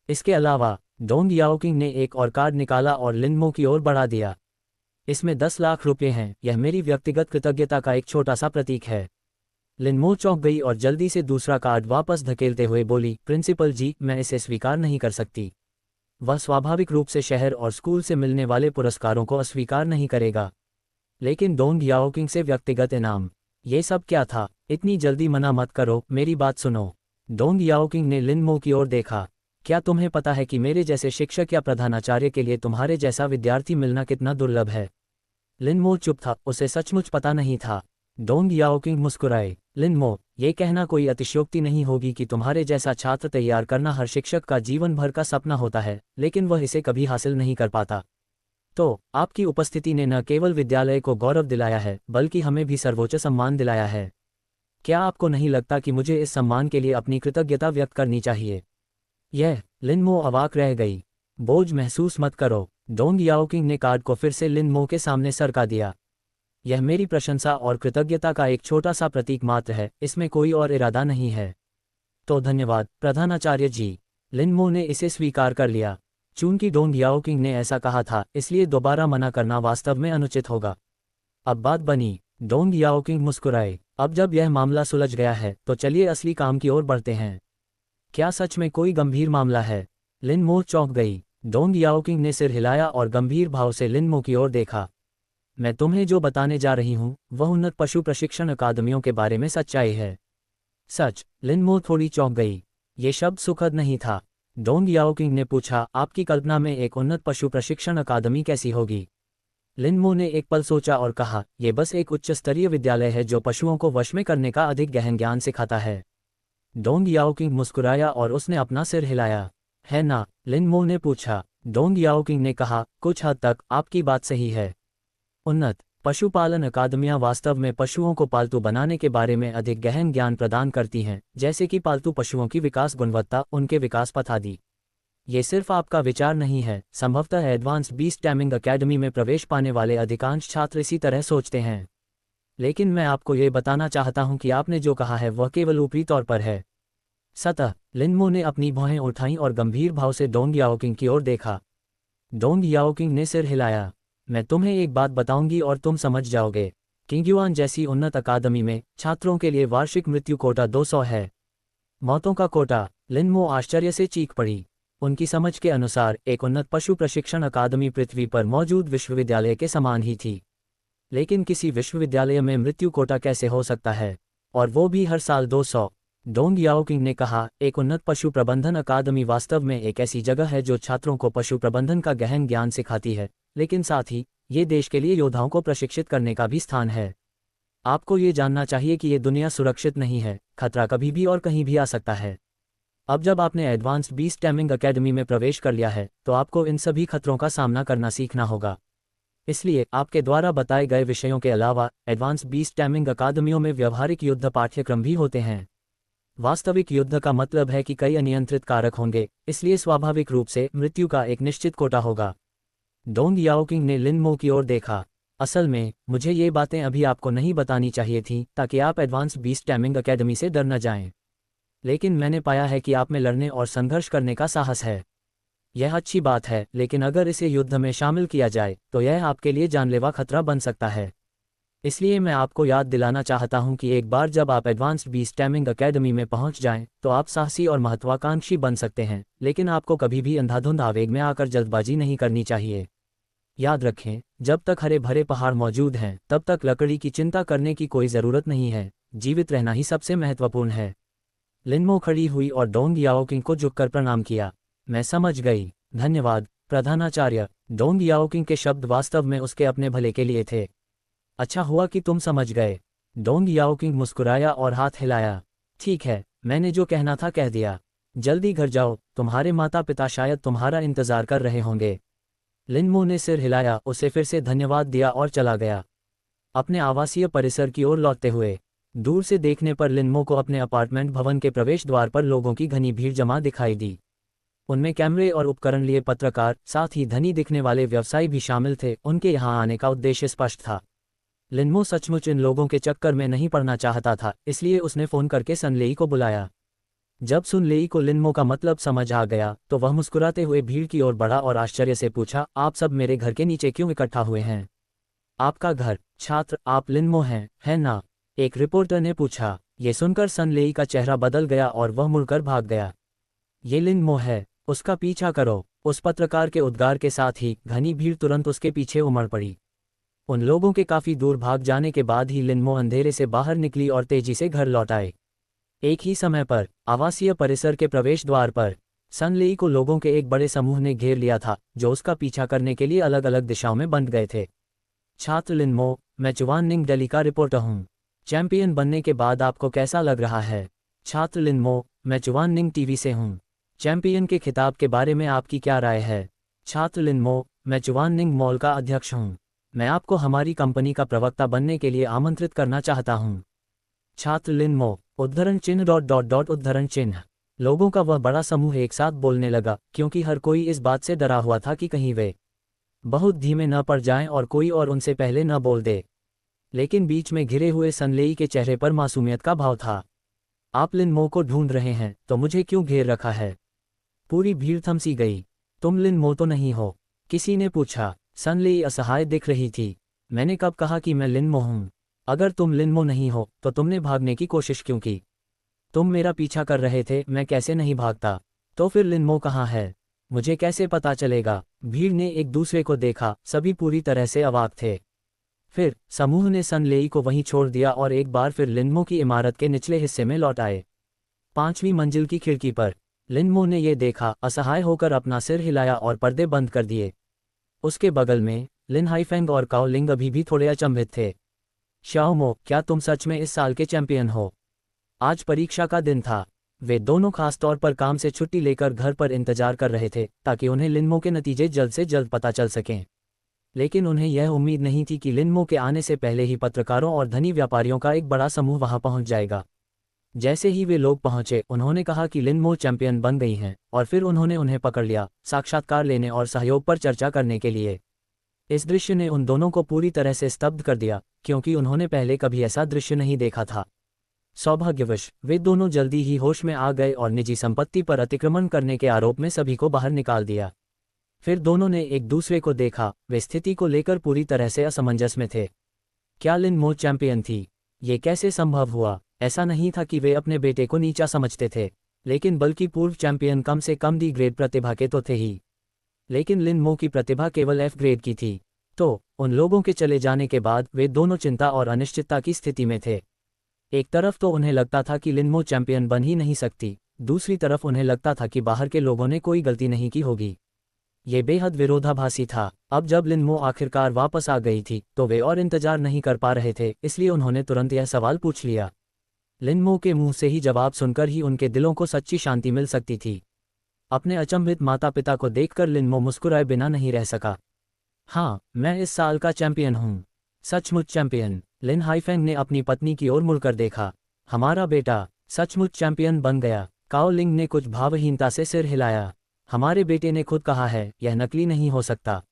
इसके अलावा डोंग याओकिंग ने एक और कार्ड निकाला और लिन मो की ओर बढ़ा दिया। इसमें 10 लाख रुपये हैं, यह मेरी व्यक्तिगत कृतज्ञता का एक छोटा सा प्रतीक है। लिन मो चौंक गई और जल्दी से दूसरा कार्ड वापस धकेलते हुए बोली, प्रिंसिपल जी, मैं इसे स्वीकार नहीं कर सकती। वह स्वाभाविक रूप से शहर और स्कूल से मिलने वाले पुरस्कारों को अस्वीकार नहीं करेगा, लेकिन डोंग याओकिंग से व्यक्तिगत इनाम, ये सब क्या था? इतनी जल्दी मना मत करो, मेरी बात सुनो। डोंग याओकिंग ने लिन मो की ओर देखा। क्या तुम्हें पता है कि मेरे जैसे शिक्षक या प्रधानाचार्य के लिए तुम्हारे जैसा विद्यार्थी मिलना कितना दुर्लभ है? लिन मो चुप था, उसे सचमुच पता नहीं था। डोंग याओकिंग मुस्कुराए। लिन मो, ये कहना कोई अतिशयोक्ति नहीं होगी कि तुम्हारे जैसा छात्र तैयार करना हर शिक्षक का जीवन भर का सपना होता है, लेकिन वह इसे कभी हासिल नहीं कर पाता। तो आपकी उपस्थिति ने न केवल विद्यालय को गौरव दिलाया है, बल्कि हमें भी सर्वोच्च सम्मान दिलाया है। क्या आपको नहीं लगता कि मुझे इस सम्मान के लिए अपनी कृतज्ञता व्यक्त करनी चाहिए? यह लिनमो अवाक रह गई। बोझ महसूस मत करो। डोंग याओकिंग ने कार्ड को फिर से लिनमो के सामने सरका दिया। यह मेरी प्रशंसा और कृतज्ञता का एक छोटा सा प्रतीक मात्र है, इसमें कोई और इरादा नहीं है। तो धन्यवाद प्रधानाचार्य जी। लिनमो ने इसे स्वीकार कर लिया। चूंकि डोंग याओकिंग ने ऐसा कहा था, इसलिए दोबारा मना करना वास्तव में अनुचित होगा। अब बात बनी। डोंग याओकिंग मुस्कुराए। अब जब यह मामला सुलझ गया है, तो चलिए असली काम की ओर बढ़ते हैं। क्या सच में कोई गंभीर मामला है? लिनमो चौंक गई। डोंग याओकिंग ने सिर हिलाया और गंभीर भाव से लिनमो की ओर देखा। मैं तुम्हें जो बताने जा रही हूँ, वह उन्नत पशु प्रशिक्षण अकादमियों के बारे में सच्चाई है। सच? लिनमो थोड़ी चौंक गई। ये शब्द सुखद नहीं था। डोंग याओकिंग ने पूछा, आपकी कल्पना में एक उन्नत पशु प्रशिक्षण अकादमी कैसी होगी? लिनमो ने एक पल सोचा और कहा, यह बस एक उच्च स्तरीय विद्यालय है जो पशुओं को वश में करने का अधिक गहन ज्ञान सिखाता है। डोंग याओकिंग मुस्कुराया और उसने अपना सिर हिलाया। है ना? लिनमो ने पूछा। डोंग याओकिंग ने कहा, कुछ हद तक आपकी बात सही है। उन्नत पशुपालन अकादमियां वास्तव में पशुओं को पालतू बनाने के बारे में अधिक गहन ज्ञान प्रदान करती हैं, जैसे कि पालतू पशुओं की विकास गुणवत्ता, उनके विकास पथ आदि। ये सिर्फ आपका विचार नहीं है, संभवतः एडवांस्ड बीस्ट टैमिंग अकेडमी में प्रवेश पाने वाले अधिकांश छात्र इसी तरह सोचते हैं। लेकिन मैं आपको ये बताना चाहता हूं कि आपने जो कहा है वह केवल ऊपरी तौर पर है। सतह। लिनमो ने अपनी भौहें उठाईं और गंभीर भाव से डोंग याओकिंग की ओर देखा। डोंग याओकिंग ने सिर हिलाया। मैं तुम्हें एक बात बताऊंगी और तुम समझ जाओगे। किंगयुआन जैसी उन्नत अकादमी में छात्रों के लिए वार्षिक मृत्यु कोटा 200 है। मौतों का कोटा। लिनमो आश्चर्य से चीख पड़ी। उनकी समझ के अनुसार एक उन्नत पशु प्रशिक्षण अकादमी पृथ्वी पर मौजूद विश्वविद्यालय के समान ही थी। लेकिन किसी विश्वविद्यालय में मृत्यु कोटा कैसे हो सकता है, और वो भी हर साल 200? डोंग याओकिंग ने कहा, एक उन्नत पशु प्रबंधन अकादमी वास्तव में एक ऐसी जगह है जो छात्रों को पशु प्रबंधन का गहन ज्ञान सिखाती है, लेकिन साथ ही ये देश के लिए योद्धाओं को प्रशिक्षित करने का भी स्थान है। आपको ये जानना चाहिए कि ये दुनिया सुरक्षित नहीं है, खतरा कभी भी और कहीं भी आ सकता है। अब जब आपने एडवांस्ड बीस्ट टैमिंग अकेडमी में प्रवेश कर लिया है, तो आपको इन सभी खतरों का सामना करना सीखना होगा। इसलिए आपके द्वारा बताए गए विषयों के अलावा एडवांस्ड बीस्ट टैमिंग अकादमियों में व्यवहारिक युद्ध पाठ्यक्रम भी होते हैं। वास्तविक युद्ध का मतलब है कि कई अनियंत्रित कारक होंगे, इसलिए स्वाभाविक रूप से मृत्यु का एक निश्चित कोटा होगा। डोंग याओकिंग ने लिनमो की ओर देखा। असल में मुझे ये बातें अभी आपको नहीं बतानी चाहिए थीं, ताकि आप एडवांस्ड बीस्ट टैमिंग अकेडमी से डर न जाएं। लेकिन मैंने पाया है कि आप में लड़ने और संघर्ष करने का साहस है। यह अच्छी बात है, लेकिन अगर इसे युद्ध में शामिल किया जाए तो यह आपके लिए जानलेवा खतरा बन सकता है। इसलिए मैं आपको याद दिलाना चाहता हूं कि एक बार जब आप एडवांस्ड बीस्ट टैमिंग अकेडमी में पहुंच जाएं, तो आप साहसी और महत्वाकांक्षी बन सकते हैं, लेकिन आपको कभी भी अंधाधुंध आवेग में आकर जल्दबाजी नहीं करनी चाहिए। याद रखें, जब तक हरे भरे पहाड़ मौजूद हैं, तब तक लकड़ी की चिंता करने की कोई ज़रूरत नहीं है। जीवित रहना ही सबसे महत्वपूर्ण है। लिनमो खड़ी हुई और डोंग याओकिंग को झुककर प्रणाम किया। मैं समझ गई। धन्यवाद प्रधानाचार्य। डोंग याओकिंग के शब्द वास्तव में उसके अपने भले के लिए थे। अच्छा हुआ कि तुम समझ गए। डोंग याओकिंग मुस्कुराया और हाथ हिलाया। ठीक है, मैंने जो कहना था कह दिया। जल्दी घर जाओ, तुम्हारे माता पिता शायद तुम्हारा इंतजार कर रहे होंगे। लिनमो ने सिर हिलाया, उसे फिर से धन्यवाद दिया और चला गया। अपने आवासीय परिसर की ओर लौटते हुए दूर से देखने पर लिनमो को अपने अपार्टमेंट भवन के प्रवेश द्वार पर लोगों की घनी भीड़ जमा दिखाई दी। उनमें कैमरे और उपकरण लिए पत्रकार, साथ ही धनी दिखने वाले व्यवसायी भी शामिल थे। उनके यहां आने का उद्देश्य स्पष्ट था। लिनमो सचमुच इन लोगों के चक्कर में नहीं पड़ना चाहता था, इसलिए उसने फ़ोन करके सनलेई को बुलाया। जब सुनलेई को लिनमो का मतलब समझ आ गया, तो वह मुस्कुराते हुए भीड़ की ओर बढ़ा और आश्चर्य से पूछा, आप सब मेरे घर के नीचे क्यों इकट्ठा हुए हैं? आपका घर? छात्र, आप लिनमो हैं, है ना? एक रिपोर्टर ने पूछा। ये सुनकर सनलेई का चेहरा बदल गया और वह मुड़कर भाग गया। ये लिनमो है, उसका पीछा करो। उस पत्रकार के उद्गार के साथ ही घनी भीड़ तुरंत उसके पीछे उमड़ पड़ी। उन लोगों के काफी दूर भाग जाने के बाद ही लिनमो अंधेरे से बाहर निकली और तेजी से घर लौट आए। एक ही समय पर आवासीय परिसर के प्रवेश द्वार पर सनलेई को लोगों के एक बड़े समूह ने घेर लिया था, जो उसका पीछा करने के लिए अलग अलग दिशाओं में बंट गए थे। छात्र लिनमो, मैं चुवान निंग दिल्ली का रिपोर्टर हूँ। चैंपियन बनने के बाद आपको कैसा लग रहा है? छात्र लिनमो, मैं चुवाननिंग टीवी से हूँ। चैंपियन के खिताब के बारे में आपकी क्या राय है? छात्र लिनमो, मैं चुवाननिंग मॉल का अध्यक्ष हूँ। मैं आपको हमारी कंपनी का प्रवक्ता बनने के लिए आमंत्रित करना चाहता हूँ। छात्र लिनमो, उद्धरण चिन्ह उद्धरण चिन्ह। लोगों का वह बड़ा समूह एक साथ बोलने लगा, क्योंकि हर कोई इस बात से डरा हुआ था कि कहीं वे बहुत धीमे न पड़ जाएं और कोई और उनसे पहले न बोल दे। लेकिन बीच में घिरे हुए सनलेई के चेहरे पर मासूमियत का भाव था। आप लिनमो को ढूंढ रहे हैं, तो मुझे क्यों घेर रखा है? पूरी भीड़ थम सी गई। तुम लिनमो तो नहीं हो? किसी ने पूछा। सनलेई असहाय दिख रही थी। मैंने कब कहा कि मैं लिनमो हूं? अगर तुम लिनमो नहीं हो तो तुमने भागने की कोशिश क्यों की? तुम मेरा पीछा कर रहे थे, मैं कैसे नहीं भागता? तो फिर लिनमो कहाँ है? मुझे कैसे पता चलेगा? भीड़ ने एक दूसरे को देखा, सभी पूरी तरह से अवाक थे। फिर समूह ने सनलेई को वहीं छोड़ दिया और एक बार फिर लिनमो की इमारत के निचले हिस्से में लौट आए। 5वीं मंजिल की खिड़की पर लिनमो ने ये देखा, असहाय होकर अपना सिर हिलाया और पर्दे बंद कर दिए। उसके बगल में लिन हाइफेंग और काओ लिंग अभी भी थोड़े अचंभित थे। शाओमो, क्या तुम सच में इस साल के चैंपियन हो? आज परीक्षा का दिन था। वे दोनों खासतौर पर काम से छुट्टी लेकर घर पर इंतजार कर रहे थे, ताकि उन्हें लिनमो के नतीजे जल्द से जल्द पता चल सकें। लेकिन उन्हें यह उम्मीद नहीं थी कि लिनमो के आने से पहले ही पत्रकारों और धनी व्यापारियों का एक बड़ा समूह वहां पहुंच जाएगा। जैसे ही वे लोग पहुंचे, उन्होंने कहा कि लिनमो चैंपियन बन गई हैं, और फिर उन्होंने उन्हें पकड़ लिया, साक्षात्कार लेने और सहयोग पर चर्चा करने के लिए। इस दृश्य ने उन दोनों को पूरी तरह से स्तब्ध कर दिया, क्योंकि उन्होंने पहले कभी ऐसा दृश्य नहीं देखा था। सौभाग्यवश वे दोनों जल्दी ही होश में आ गए और निजी संपत्ति पर अतिक्रमण करने के आरोप में सभी को बाहर निकाल दिया। फिर दोनों ने एक दूसरे को देखा। वे स्थिति को लेकर पूरी तरह से असमंजस में थे। क्या लिनमो चैंपियन थी? ये कैसे संभव हुआ? ऐसा नहीं था कि वे अपने बेटे को नीचा समझते थे, लेकिन बल्कि पूर्व चैंपियन कम से कम डी ग्रेड प्रतिभा के तो थे ही। लेकिन लिनमो की प्रतिभा केवल एफ ग्रेड की थी। तो उन लोगों के चले जाने के बाद वे दोनों चिंता और अनिश्चितता की स्थिति में थे। एक तरफ तो उन्हें लगता था कि लिनमो चैंपियन बन ही नहीं सकती, दूसरी तरफ उन्हें लगता था कि बाहर के लोगों ने कोई गलती नहीं की होगी। ये बेहद विरोधाभासी था। अब जब लिनमो आखिरकार वापस आ गई थी, तो वे और इंतजार नहीं कर पा रहे थे, इसलिए उन्होंने तुरंत यह सवाल पूछ लिया। लिनमो के मुंह से ही जवाब सुनकर ही उनके दिलों को सच्ची शांति मिल सकती थी। अपने अचंभित माता पिता को देखकर लिनमो मुस्कुराए बिना नहीं रह सका। हाँ, मैं इस साल का चैंपियन हूँ। सचमुच चैंपियन? लिन हाइफेंग ने अपनी पत्नी की ओर मुड़कर देखा। हमारा बेटा सचमुच चैंपियन बन गया। काओ लिंग ने कुछ भावहीनता से सिर हिलाया। हमारे बेटे ने खुद कहा है, यह नकली नहीं हो सकता।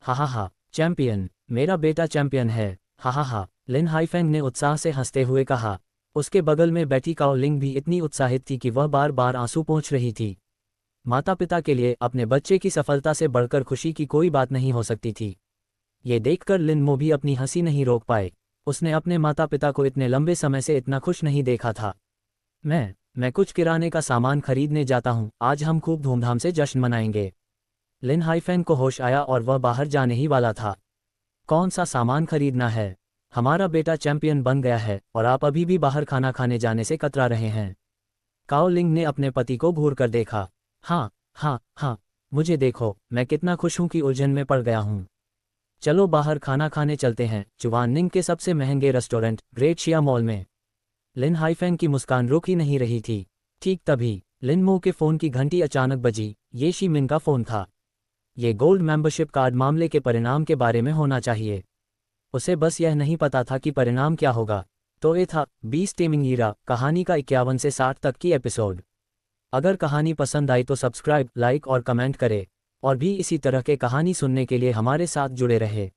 हा, चैंपियन, मेरा बेटा चैंपियन है। हा, लिन हाइफेंग ने उत्साह से हंसते हुए कहा। उसके बगल में बैठी काओ लिंग भी इतनी उत्साहित थी कि वह बार बार आंसू पोंछ रही थी। माता पिता के लिए अपने बच्चे की सफलता से बढ़कर खुशी की कोई बात नहीं हो सकती थी। ये देखकर लिनमो भी अपनी हंसी नहीं रोक पाए। उसने अपने माता पिता को इतने लंबे समय से इतना खुश नहीं देखा था। मैं कुछ किराने का सामान खरीदने जाता हूँ, आज हम खूब धूमधाम से जश्न मनाएंगे। लिन हाइफेंग को होश आया और वह बाहर जाने ही वाला था। कौन सा सामान खरीदना है? हमारा बेटा चैंपियन बन गया है और आप अभी भी बाहर खाना खाने जाने से कतरा रहे हैं। काओ लिंग ने अपने पति को घूर कर देखा। हाँ, मुझे देखो, मैं कितना खुश हूं कि उलझन में पड़ गया हूं। चलो बाहर खाना खाने चलते हैं, चुवाननिंग के सबसे महंगे रेस्टोरेंट ग्रेट शिया मॉल में। लिन हाइफेंग की मुस्कान रुक ही नहीं रही थी। ठीक तभी लिनमो के फ़ोन की घंटी अचानक बजी। ये शी मिन का फ़ोन था। ये गोल्ड मेंबरशिप कार्ड मामले के परिणाम के बारे में होना चाहिए। उसे बस यह नहीं पता था कि परिणाम क्या होगा। तो ये था 20 टेमिंग ईरा कहानी का 51 से 60 तक की एपिसोड। अगर कहानी पसंद आई तो सब्सक्राइब, लाइक और कमेंट करें, और भी इसी तरह के कहानी सुनने के लिए हमारे साथ जुड़े रहे।